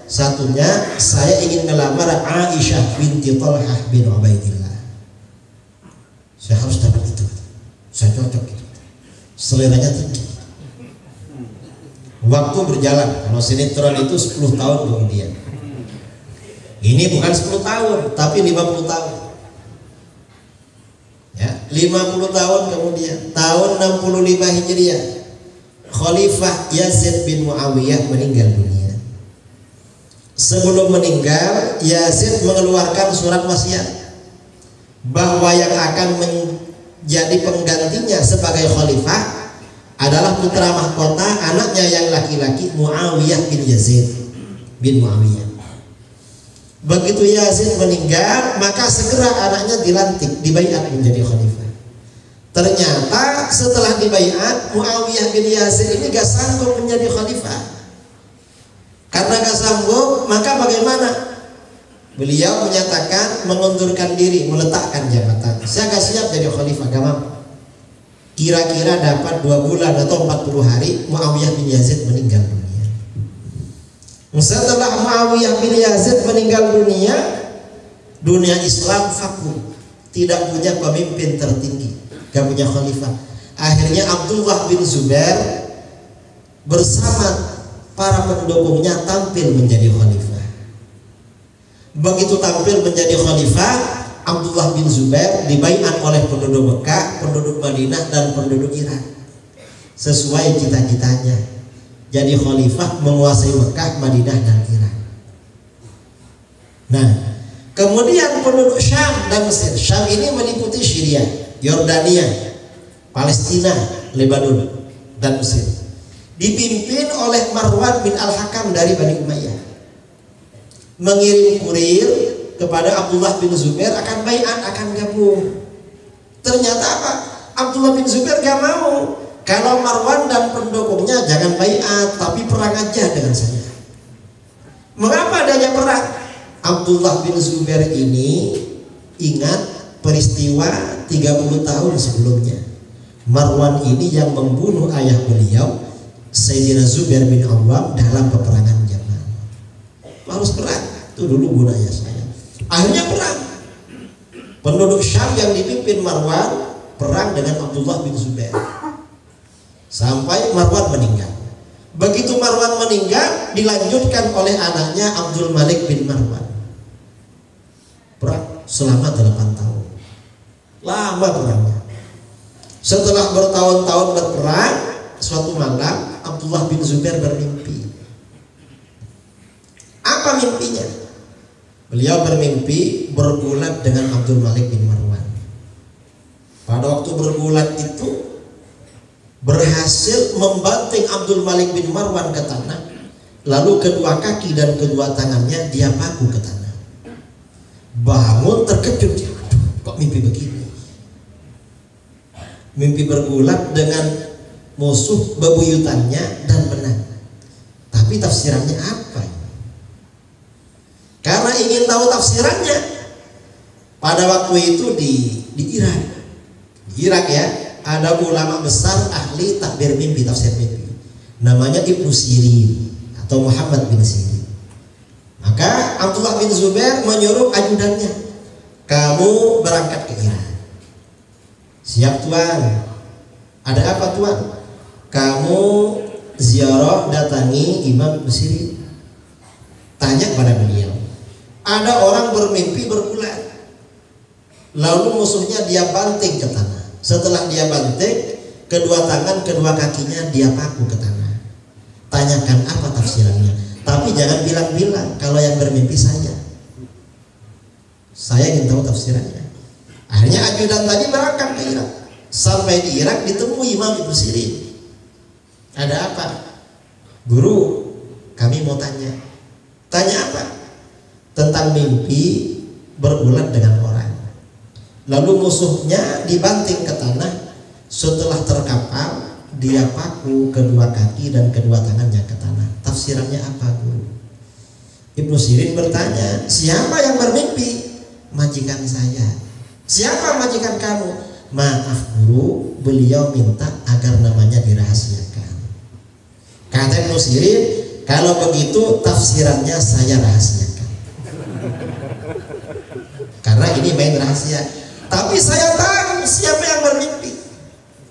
satunya saya ingin melamar Aisyah binti Talhah bin Ubaidillah. Saya harus dapat itu. Saya cocok itu. Seleranya tinggi. Waktu berjalan, kalau sinetron itu 10 tahun kemudian. Ini bukan 10 tahun, tapi 50 tahun. Ya, 50 tahun kemudian, tahun 65 Hijriah, Khalifah Yazid bin Muawiyah meninggal dunia. Sebelum meninggal, Yazid mengeluarkan surat wasiat bahwa yang akan menjadi penggantinya sebagai khalifah adalah putra mahkota anaknya yang laki-laki, Muawiyah bin Yazid bin Muawiyah. Begitu Yazid meninggal, maka segera anaknya dilantik, dibaiat menjadi khalifah. Ternyata setelah dibaiat, Muawiyah bin Yazid ini gak sanggup menjadi khalifah. Karena gak sanggup, maka bagaimana? Beliau menyatakan mengundurkan diri, meletakkan jabatan. Saya gak siap jadi khalifah, gak mampu. Kira-kira dapat 2 bulan atau 40 hari, Muawiyah bin Yazid meninggal dunia. Setelah Muawiyah bin Yazid meninggal dunia, dunia Islam vakum, tidak punya pemimpin tertinggi, gak punya khalifah. Akhirnya Abdullah bin Zubair bersama para pendukungnya tampil menjadi khalifah. Begitu tampil menjadi khalifah, Abdullah bin Zubair dibaiat oleh penduduk Mekah, penduduk Madinah, dan penduduk Irak. Sesuai cita-citanya, jadi khalifah menguasai Mekah, Madinah, dan Irak. Nah, kemudian penduduk Syam dan Mesir. Syam ini meliputi Syria, Yordania, Palestina, Lebanon, dan Mesir. Dipimpin oleh Marwan bin Al-Hakam dari Bani Umayyah. Mengirim kurir kepada Abdullah bin Zubair akan baiat, akan gabung. Ternyata apa? Abdullah bin Zubair gak mau. Kalau Marwan dan pendukungnya jangan baiat, tapi perang aja dengan saya. Mengapa diajak perang? Abdullah bin Zubair ini ingat peristiwa 30 tahun sebelumnya. Marwan ini yang membunuh ayah beliau, Sayyidina Zubair bin Awwam, dalam peperangan Jamal. Harus perang, itu dulu guna ayah saya. Akhirnya perang. Penduduk Syam yang dipimpin Marwan perang dengan Abdullah bin Zubair sampai Marwan meninggal. Begitu Marwan meninggal, dilanjutkan oleh anaknya Abdul Malik bin Marwan. Perang selama 8 tahun. Lama perangnya. Setelah bertahun-tahun berperang, suatu malam Abdullah bin Zubair bermimpi. Apa mimpinya? Beliau bermimpi bergulat dengan Abdul Malik bin Marwan. Pada waktu bergulat itu berhasil membanting Abdul Malik bin Marwan ke tanah. Lalu kedua kaki dan kedua tangannya dia paku ke tanah. Bangun terkejut, kok mimpi begini? Mimpi bergulat dengan musuh bebuyutannya dan menang. Tapi tafsirannya apa? Karena ingin tahu tafsirannya, pada waktu itu di Irak. Di Irak ya, ada ulama besar ahli takbir mimpi, tafsir mimpi. Namanya Ibnu Sirin atau Muhammad bin Sirin. Maka Abdullah bin Zubair menyuruh ajudannya, kamu berangkat ke Irak. Siap tuan. Ada apa tuan? Kamu ziarah datangi Imam Ibnu Sirin. Tanya kepada beliau, ada orang bermimpi bergulat, lalu musuhnya dia banting ke tanah. Setelah dia banting, kedua tangan, kedua kakinya dia paku ke tanah. Tanyakan apa tafsirannya. Tapi jangan bilang-bilang kalau yang bermimpi saya. Saya ingin tahu tafsirannya. Akhirnya ajudan tadi berangkat ke Irak. Sampai di Irak ditemui Imam Ibnu Sirin. Ada apa? Guru, kami mau tanya. Tanya apa? Tentang mimpi bergulat dengan orang. Lalu musuhnya dibanting ke tanah. Setelah terkapar, dia paku kedua kaki dan kedua tangannya ke tanah. Tafsirannya apa, guru? Ibnu Sirin bertanya, siapa yang bermimpi? Majikan saya. Siapa majikan kamu? Maaf guru, beliau minta agar namanya dirahasiakan. Kata Ibnu Sirin, kalau begitu tafsirannya saya rahasiakan. Karena ini main rahasia. Tapi saya tahu siapa yang bermimpi.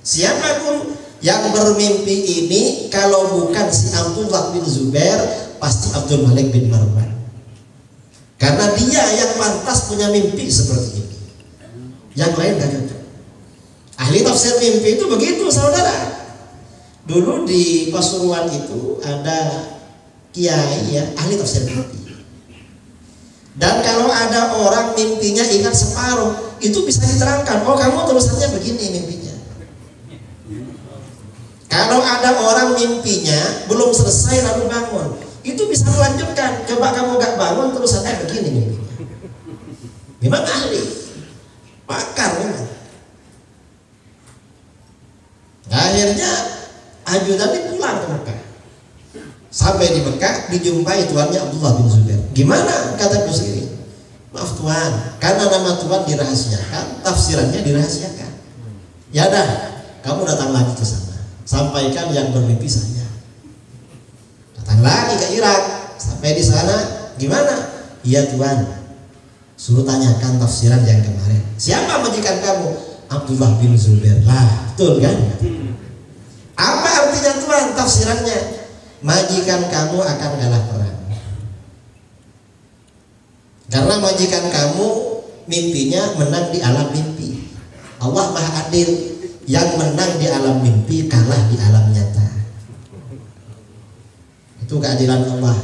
Siapa pun yang bermimpi ini, kalau bukan si Abdullah bin Zubair, pasti Abdul Malik bin Marwan. Karena dia yang pantas punya mimpi seperti ini. Yang lain gak cocok. Ahli tafsir mimpi itu begitu, saudara. Dulu di Pasuruan itu ada kiai ya, ahli tafsir mimpi. Dan kalau ada orang mimpinya ingat separuh, itu bisa diterangkan. Oh, kamu tulisannya begini mimpinya. Kalau ada orang mimpinya belum selesai lalu bangun, itu bisa melanjutkan. Coba kamu gak bangun tulisannya begini mimpinya. Memang ahli, pakar memang. Akhirnya ajudan pulang ke Mekah. Sampai di Mekah dijumpai tuannya Abdullah bin Zubair. Gimana? Kata Ibnu Sirin, maaf tuan, karena nama tuan dirahasiakan, tafsirannya dirahasiakan. Ya dah, kamu datang lagi ke sana, sampaikan yang bermimpi saya. Datang lagi ke Irak, sampai di sana, gimana? Iya tuan, suruh tanyakan tafsiran yang kemarin. Siapa majikan kamu? Abdullah bin Zubair. Lah, betul kan? Apa artinya tuan tafsirannya? Majikan kamu akan kalah perang. Karena majikan kamu mimpinya menang di alam mimpi. Allah Maha Adil, yang menang di alam mimpi kalah di alam nyata. Itu keadilan Allah.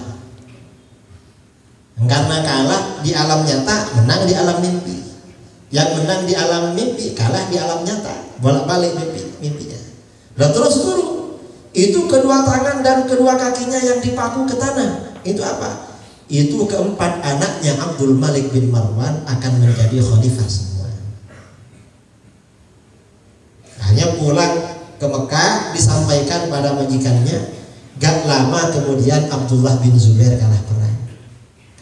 Karena kalah di alam nyata, menang di alam mimpi. Yang menang di alam mimpi kalah di alam nyata, bolak-balik mimpi. Dan terus turun. Itu kedua tangan dan kedua kakinya yang dipaku ke tanah. Itu apa? Itu keempat anaknya Abdul Malik bin Marwan akan menjadi khalifah semua. Hanya pulang ke Mekah disampaikan pada majikannya. Gak lama kemudian Abdullah bin Zubair kalah perang.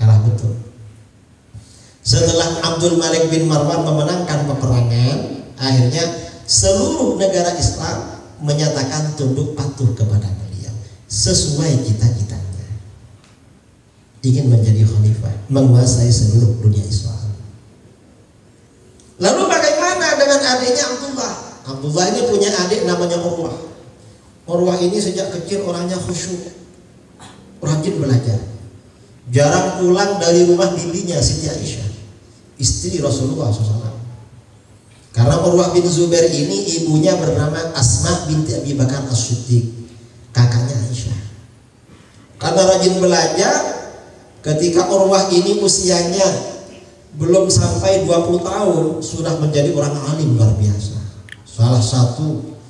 Kalah betul. Setelah Abdul Malik bin Marwan memenangkan peperangan, akhirnya seluruh negara Islam menyatakan tunduk patuh kepada beliau sesuai cita-citanya. Ingin menjadi khalifah, menguasai seluruh dunia Islam. Lalu bagaimana dengan adiknya Abdullah? Abdullah ini punya adik namanya Urwah. Urwah ini sejak kecil orangnya khusyuk, rajin belajar, jarang pulang dari rumah bibinya Siti Aisyah, istri Rasulullah SAW. Karena Urwah bin Zubair ini ibunya bernama Asma binti Abi Bakar As-Siddiq, kakaknya Aisyah. Karena rajin belajar, ketika Urwah ini usianya belum sampai 20 tahun sudah menjadi orang alim luar biasa. Salah satu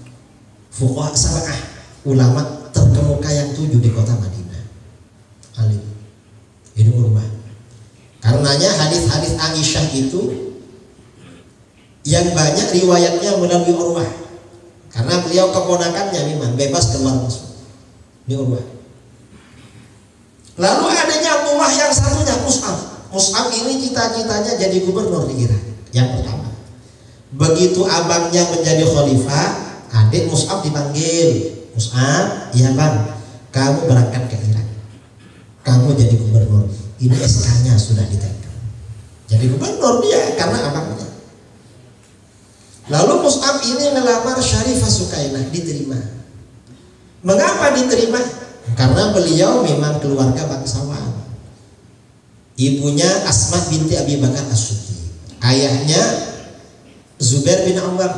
fuqaha sab'ah, ulama terkemuka yang 7 di kota Madinah. Alim. Ini Urwah. Karenanya hadis-hadis Aisyah itu yang banyak riwayatnya melalui Urwah. Karena beliau keponakannya memang bebas keluar masuk. Ini Urwah. Lalu adanya Abdullah yang satunya Mus'ab. Mus'ab ini cita-citanya jadi gubernur di Irak. Yang pertama. Begitu abangnya menjadi khalifah, adik Mus'ab dipanggil. Mus'ab, iya bang, kamu berangkat ke Irak, kamu jadi gubernur. Ini SK-nya sudah ditekan. Jadi gubernur dia karena abangnya. Lalu Mus'ab ini melamar Syarifah Sukainah, diterima. Mengapa diterima? Karena beliau memang keluarga bangsawan. Ibunya Asma binti Abi Bakar As-Siddiq, ayahnya Zubair bin Awwam.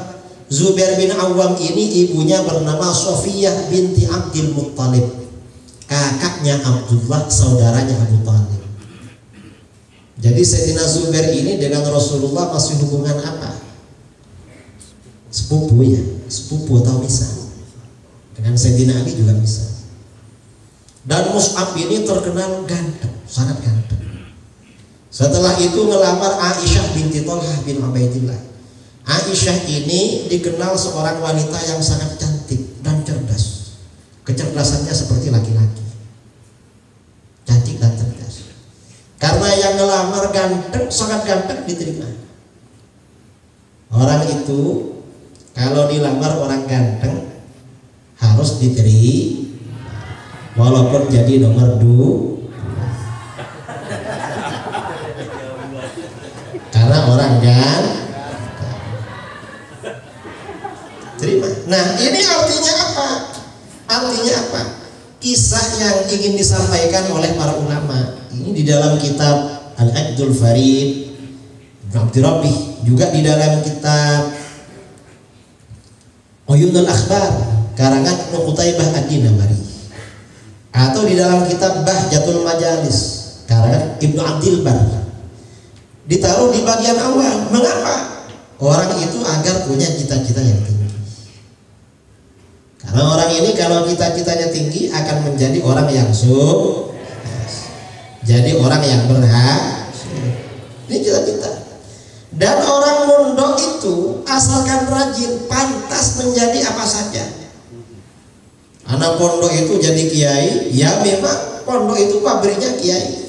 Zubair bin Awwam ini ibunya bernama Sofiyah binti Abdul Muttalib, kakaknya Abdullah, saudaranya Abu Talib. Jadi Sayyidina Zubair ini dengan Rasulullah masih hubungan apa? Sepupu ya, sepupu atau bisa. Dengan Sayyidina Ali juga bisa. Dan Mus'ab ini terkenal ganteng, sangat ganteng. Setelah itu ngelamar Aisyah binti Thalhah bin Ubaidillah. Aisyah ini dikenal seorang wanita yang sangat cantik dan cerdas. Kecerdasannya seperti laki-laki, cantik dan cerdas. Karena yang ngelamar ganteng, sangat ganteng, diterima. Orang itu kalau dilamar orang ganteng harus diterima, walaupun jadi nomor 2. Karena orang ganteng terima. Nah, ini artinya apa? Artinya apa? Kisah yang ingin disampaikan oleh para ulama ini di dalam kitab Al-Aqdul Farid Abdi Rabbih, juga di dalam kitab Uyunul Akhbar karangan Ibnu Qutaibah Ad-Dinawari, atau di dalam kitab Bahjatul Majalis karangan Ibnu Abdil Bar, ditaruh di bagian awal. Mengapa? Orang itu agar punya cita-cita yang tinggi. Karena orang ini kalau cita-citanya tinggi akan menjadi orang yang sukses, jadi orang yang berhasil. Ini cita-cita. Dan orang mondok itu asalkan rajin, pantas menjadi apa saja. Anak pondok itu jadi kiai, ya memang pondok itu pabriknya kiai.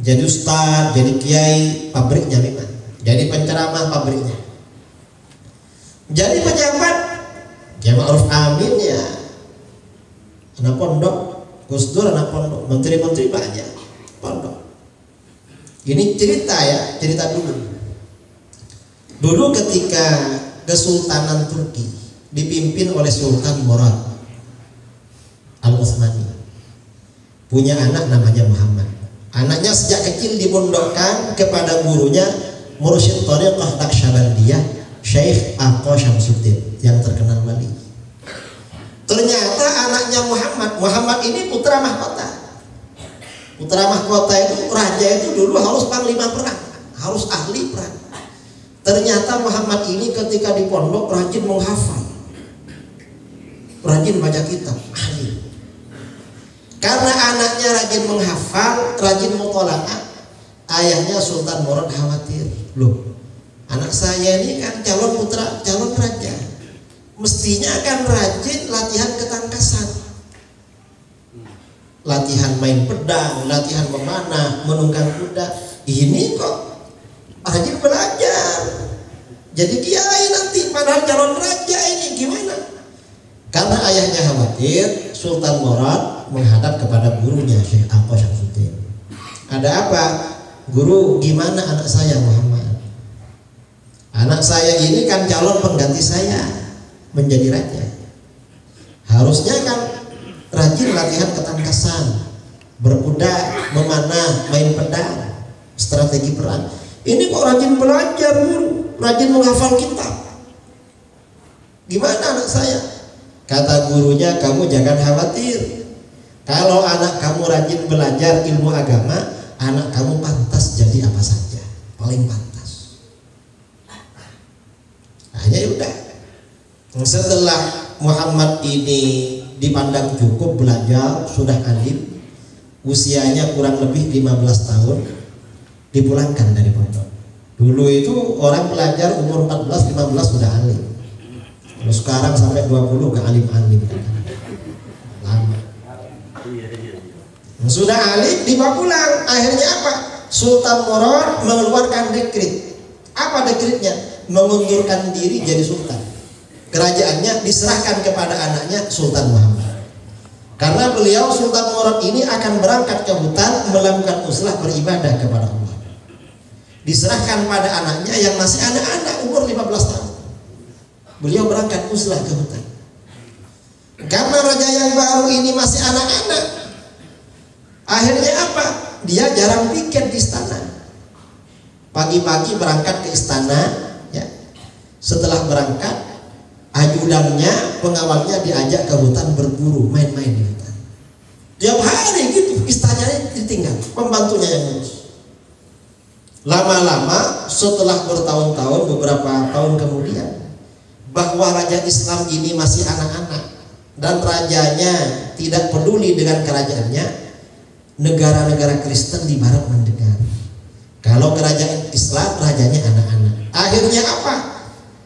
Jadi ustaz, jadi kiai, pabriknya memang. Jadi penceramah, pabriknya. Jadi pejabat, Kiai Ma'ruf Amin ya anak pondok, Gus Dur anak pondok, menteri-menteri banyak pondok. Ini cerita ya, cerita dulu. Dulu ketika Kesultanan Turki dipimpin oleh Sultan Murad Al-Utsmani, punya anak namanya Muhammad. Anaknya sejak kecil dipondokkan kepada gurunya Mursyid Thariqah Naqsyabandiyah Syekh Aqo Syamsuddin yang terkenal wali. Ternyata anaknya Muhammad ini putra mahkota. Putra mahkota itu raja itu dulu harus panglima perang, harus ahli perang. Ternyata Muhammad ini ketika di pondok rajin menghafal. rajin baca kitab, ahli. Karena anaknya rajin menghafal, rajin mutola'ah, ayahnya Sultan Murad khawatir, loh, anak saya ini kan calon putra, calon raja, mestinya kan rajin latihan ketangkasan, latihan main pedang, latihan memanah, menunggang kuda. Ini kok rajin belajar, jadi kiai nanti, padahal calon raja ini gimana? Karena ayahnya khawatir, Sultan Murad menghadap kepada gurunya Syekh Aqo Syamsuddin. Ada apa? Guru, gimana anak saya Muhammad? Anak saya ini kan calon pengganti saya menjadi raja. Harusnya kan rajin latihan ketangkasan, berkuda, memanah, main pedang, strategi perang. Ini kok rajin belajar, guru, rajin menghafal kitab. Gimana anak saya? Kata gurunya, kamu jangan khawatir. Kalau anak kamu rajin belajar ilmu agama, anak kamu pantas jadi apa saja, paling pantas. Hanya udah. Setelah Muhammad ini dipandang cukup belajar, sudah alim, usianya kurang lebih 15 tahun, dipulangkan dari pondok. Dulu itu orang belajar umur 14-15 sudah alim. Kalau sekarang sampai 20 gak alim-alim. Lama. Sudah alim, dibawa pulang. Akhirnya apa? Sultan Murad mengeluarkan dekret. Apa dekretnya? Mengundurkan diri jadi sultan. Kerajaannya diserahkan kepada anaknya Sultan Muhammad. Karena beliau Sultan Murad ini akan berangkat ke hutan melakukan uslah beribadah kepada Allah. Diserahkan pada anaknya yang masih anak-anak umur 15 tahun. Beliau berangkat uslah ke hutan. Karena raja yang baru ini masih anak-anak, akhirnya apa? Dia jarang piket di istana. Pagi-pagi berangkat ke istana, ya. Setelah berangkat, ajudannya, pengawalnya diajak ke hutan berburu, main-main di hutan. Tiap hari gitu, istananya ditinggal, pembantunya yang ngurus. Lama-lama, setelah bertahun-tahun, beberapa tahun kemudian, bahwa raja Islam ini masih anak-anak dan rajanya tidak peduli dengan kerajaannya, negara-negara Kristen di barat mendengar kalau kerajaan Islam rajanya anak-anak. Akhirnya apa?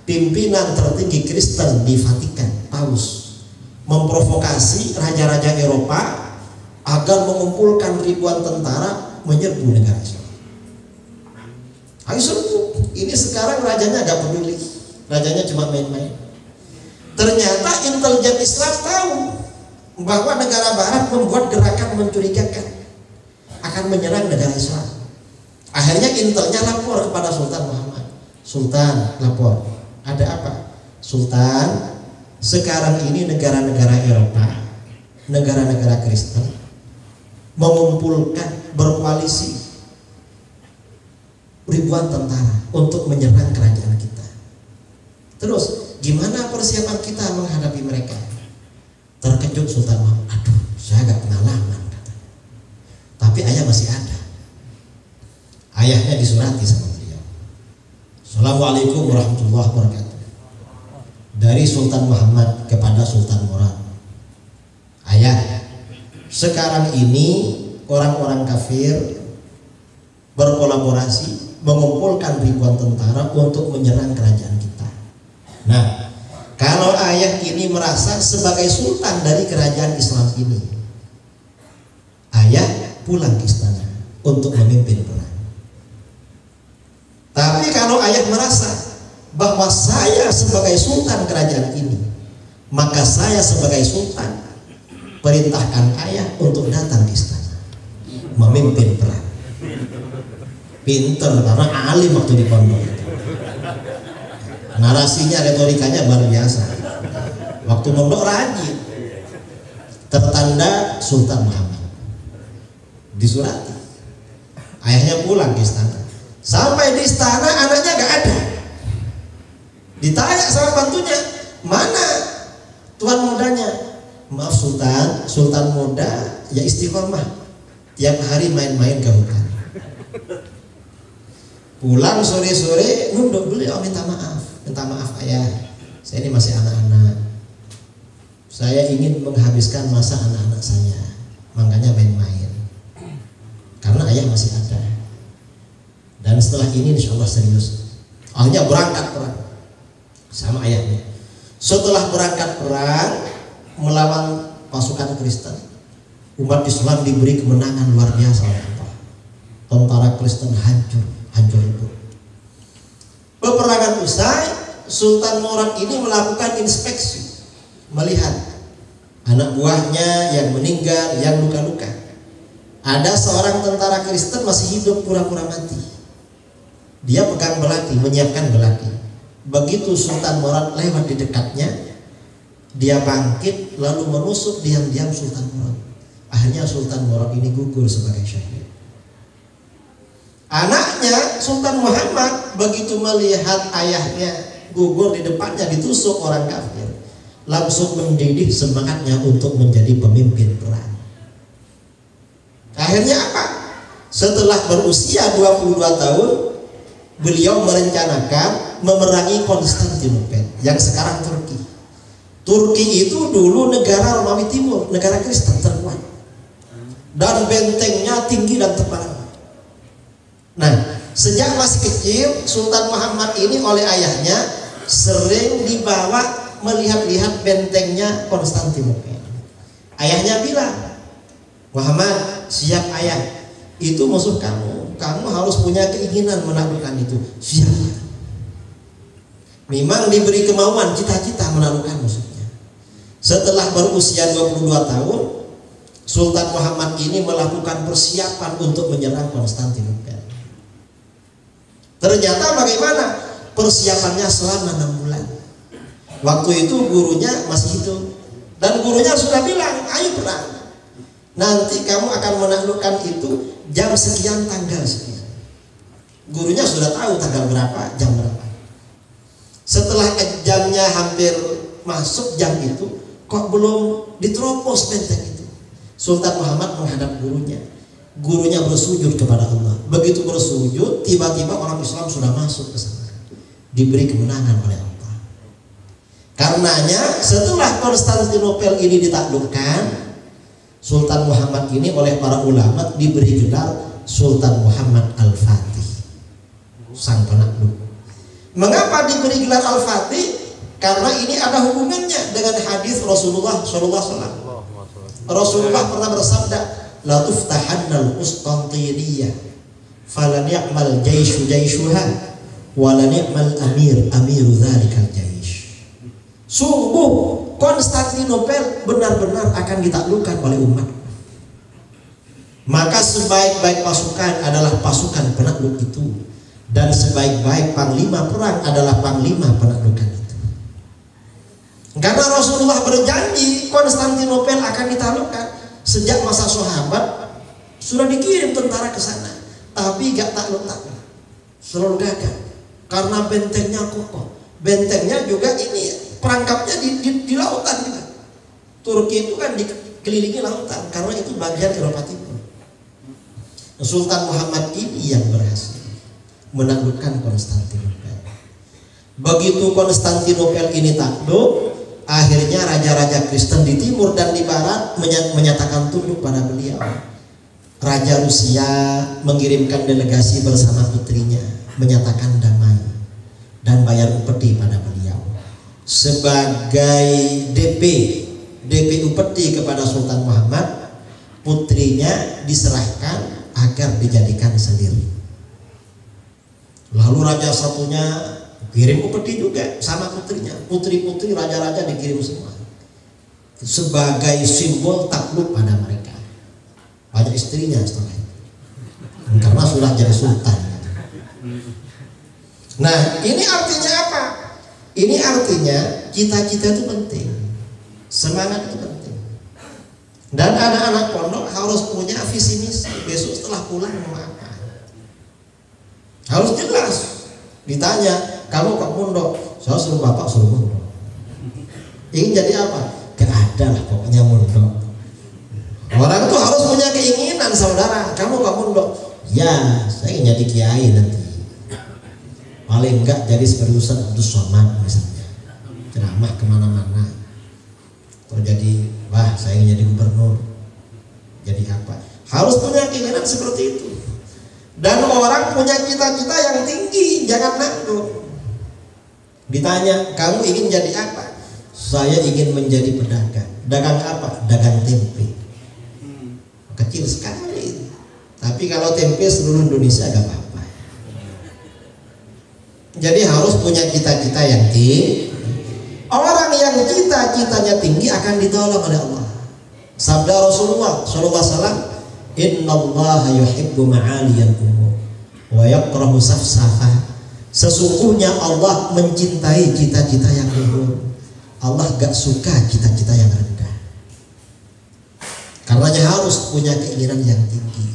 Pimpinan tertinggi Kristen di Vatikan, Paus, memprovokasi raja-raja Eropa agar mengumpulkan ribuan tentara menyerbu negara Islam. Ayo serbu. Ini sekarang rajanya agak peduli, rajanya cuma main-main. Ternyata intelijen Islam tahu bahwa negara Barat membuat gerakan mencurigakan akan menyerang negara Islam. Akhirnya intelnya lapor kepada Sultan Muhammad. Sultan, lapor. Ada apa? Sultan, sekarang ini negara-negara Eropa, negara-negara Kristen mengumpulkan, berkoalisi ribuan tentara untuk menyerang kerajaan kita. Terus gimana persiapan kita menghadapi mereka? Terkejut Sultan Muhammad. Aduh, saya gak pengalaman, kata. Tapi ayah masih ada. Ayahnya disurati sama beliau. Assalamualaikum warahmatullahi wabarakatuh. Dari Sultan Muhammad kepada Sultan Murad. Ayah, sekarang ini orang-orang kafir berkolaborasi mengumpulkan ribuan tentara untuk menyerang kerajaan kita. Nah, kalau ayah ini merasa sebagai sultan dari kerajaan Islam ini, ayah pulang ke istana untuk memimpin perang. Tapi kalau ayah merasa bahwa saya sebagai sultan kerajaan ini, maka saya sebagai sultan perintahkan ayah untuk datang ke istana memimpin perang. Pinter karena alim waktu di pondok. Narasinya, retorikanya luar biasa. Waktu mondok rajin. Tertanda Sultan Muhammad. Disurati. Ayahnya pulang ke istana. Sampai di istana anaknya gak ada. Ditanya sama bantunya, mana tuan mudanya? Maaf Sultan, Sultan muda ya istiqomah, tiap hari main-main ke hutan. Pulang sore-sore nunduk beliau minta maaf ayah, saya ini masih anak-anak, Saya ingin menghabiskan masa anak-anak saya, makanya main-main. Karena ayah masih ada. Dan setelah ini insya Allah serius. Akhirnya berangkat perang sama ayahnya. Setelah berangkat perang melawan pasukan Kristen, umat Islam diberi kemenangan luar biasa oleh Allah. Tentara Kristen hancur lebur. Peperangan usai, Sultan Murad ini melakukan inspeksi, melihat anak buahnya yang meninggal, yang luka-luka. Ada seorang tentara Kristen masih hidup pura-pura mati. Dia pegang belati, menyiapkan belati. Begitu Sultan Murad lewat di dekatnya, dia bangkit lalu menusuk diam-diam Sultan Murad. Akhirnya Sultan Murad ini gugur sebagai syahid. Anaknya Sultan Muhammad begitu melihat ayahnya gugur di depannya ditusuk orang kafir, langsung mendidih semangatnya untuk menjadi pemimpin perang. Akhirnya apa? Setelah berusia 22 tahun, beliau merencanakan memerangi Konstantinopel yang sekarang Turki. Turki itu dulu negara Romawi Timur, negara Kristen terkuat, dan bentengnya tinggi dan tebal. Nah, sejak masih kecil Sultan Muhammad ini oleh ayahnya sering dibawa melihat-lihat bentengnya Konstantinopel. Ayahnya bilang, Muhammad, siap ayah, itu musuh kamu harus punya keinginan menaklukkan itu. Siap. Memang diberi kemauan, cita-cita menaklukkan musuhnya. Setelah berusia 22 tahun, Sultan Muhammad ini melakukan persiapan untuk menyerang Konstantinopel. Ternyata bagaimana? Persiapannya selama 6 bulan. Waktu itu gurunya masih hidup, dan gurunya sudah bilang, ayo perang. Nanti kamu akan menaklukkan itu jam sekian, tanggal sekian. Gurunya sudah tahu tanggal berapa, jam berapa. Setelah jamnya hampir masuk jam itu, kok belum diterobos benteng itu. Sultan Muhammad menghadap gurunya. Gurunya bersujud kepada Allah. Begitu bersujud, tiba-tiba orang Islam sudah masuk ke sana. Diberi kemenangan oleh Allah. Karenanya setelah Konstantinopel ini ditaklukkan, Sultan Muhammad ini oleh para ulama diberi gelar Sultan Muhammad Al-Fatih, sang penakluk. Mengapa diberi gelar Al-Fatih? Karena ini ada hubungannya dengan hadis Rasulullah SAW. Rasulullah pernah bersabda, la tuftahannal Qustantiniyyah falan ya'mal jaishu jaishuha wa la ni'mal amiru dzalikal jaish. Sungguh Konstantinopel benar-benar akan ditaklukkan oleh umat. Maka sebaik-baik pasukan adalah pasukan penakluk itu, dan sebaik-baik panglima perang adalah panglima penaklukan itu. Karena Rasulullah berjanji Konstantinopel akan ditaklukkan. Sejak masa sahabat sudah dikirim tentara ke sana, tapi gak takluk-takluk, selalu gagal. Karena bentengnya kokoh, bentengnya juga ini perangkapnya di lautan juga. Turki itu kan dikelilingi lautan, karena itu bagian Eropa Timur. Sultan Muhammad ini yang berhasil menaklukkan Konstantinopel. Begitu Konstantinopel ini takluk, akhirnya raja-raja Kristen di timur dan di barat menyatakan tunduk pada beliau. Raja Rusia mengirimkan delegasi bersama putrinya, menyatakan damai dan bayar upeti pada beliau. Sebagai DP upeti kepada Sultan Muhammad, putrinya diserahkan agar dijadikan sendiri. Lalu raja satunya kirim upeti juga sama putrinya. Putri-putri raja-raja dikirim semua sebagai simbol takluk pada mereka. Banyak istrinya setelah itu, karena sudah jadi sultan. Nah, ini artinya apa? Ini artinya cita-cita itu penting, semangat itu penting. Dan anak-anak pondok harus punya visi misi. Besok setelah pulang mau apa? Harus jelas. Ditanya, kamu kok mondok? Saya suruh bapak suruh mondok. Ingin jadi apa? Gak ada lah pokoknya mondok. Orang itu harus punya keinginan, saudara. Kamu kok mondok? Ya, saya ingin jadi kiai nanti. Paling enggak jadi seriusan Abdus Somad misalnya, ceramah kemana-mana. atau jadi wah saya ingin jadi gubernur, jadi apa, harus punya keinginan seperti itu. Dan orang punya cita-cita yang tinggi, jangan nanggung. Ditanya, kamu ingin jadi apa? Saya ingin menjadi pedagang. Dagang apa? Dagang tempe. Kecil sekali. Tapi kalau tempe seluruh Indonesia gak apa-apa. Jadi harus punya cita-cita yang tinggi. Orang yang cita-citanya tinggi akan ditolong oleh Allah. Sabda Rasulullah SAW, Innallaha yuhibbu ma'aliyal umur wa yakrahu safsafah. Sesungguhnya Allah mencintai cita-cita yang luhur. Allah gak suka cita-cita yang rendah. Karenanya harus punya keinginan yang tinggi.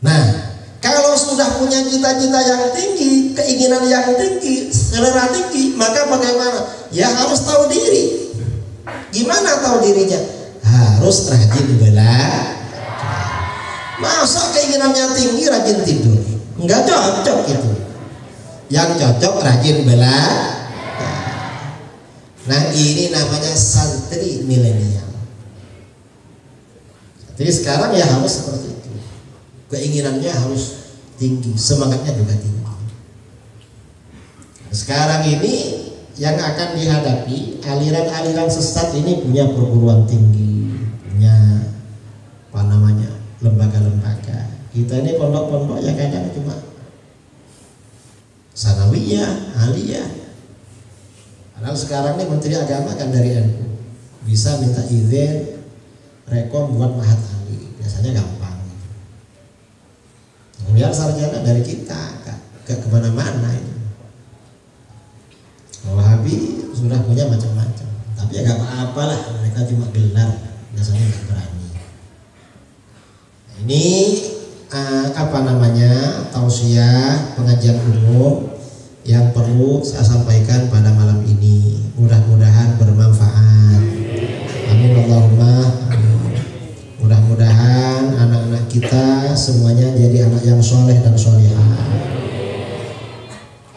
Nah, kalau sudah punya cita-cita yang tinggi, keinginan yang tinggi, selera tinggi, maka bagaimana? Ya harus tahu diri. Gimana tahu dirinya? Harus rajin belajar. Masa keinginannya tinggi rajin tidur? Enggak cocok itu. Yang cocok rajin belajar. Nah ini namanya santri milenial. Jadi sekarang ya harus seperti itu. Keinginannya harus tinggi, semangatnya juga tinggi. Sekarang ini yang akan dihadapi aliran-aliran sesat ini punya perguruan tinggi, punya apa namanya, lembaga-lembaga. Kita ini pondok-pondok ya kadang cuma sanawiyah, aliyah. Padahal sekarang ini Menteri Agama kan dari NU, bisa minta izin rekom buat mahat ali, biasanya gampang. Kemudian sarjana dari kita, gak kemana-mana ini. Wahabi sudah punya macam-macam, tapi ya gak apa-apa lah, mereka cuma gelar, biasanya gak berani. Ini apa namanya, tausiah pengajian umum yang perlu saya sampaikan pada malam ini. Mudah-mudahan bermanfaat. Amin Allahumma. Mudah-mudahan anak-anak kita semuanya jadi anak yang soleh dan solehah.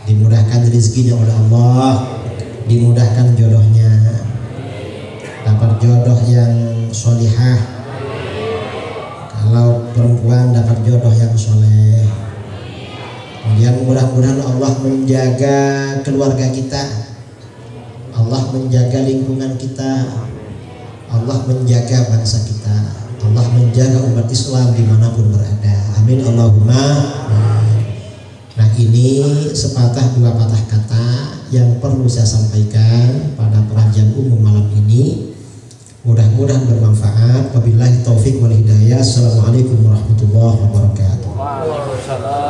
Dimudahkan rezekinya oleh Allah, dimudahkan jodohnya, dapat jodoh yang solehah. Kalau perempuan dapat jodoh yang soleh. Kemudian mudah-mudahan Allah menjaga keluarga kita, Allah menjaga lingkungan kita, Allah menjaga bangsa kita, Allah menjaga umat Islam dimanapun berada. Amin Allahumma. Nah ini sepatah dua patah kata yang perlu saya sampaikan pada pengajian umum malam ini. Mudah-mudahan bermanfaat. Wabillahi taufik wal hidayah. Assalamualaikum warahmatullahi wabarakatuh. Waalaikumsalam.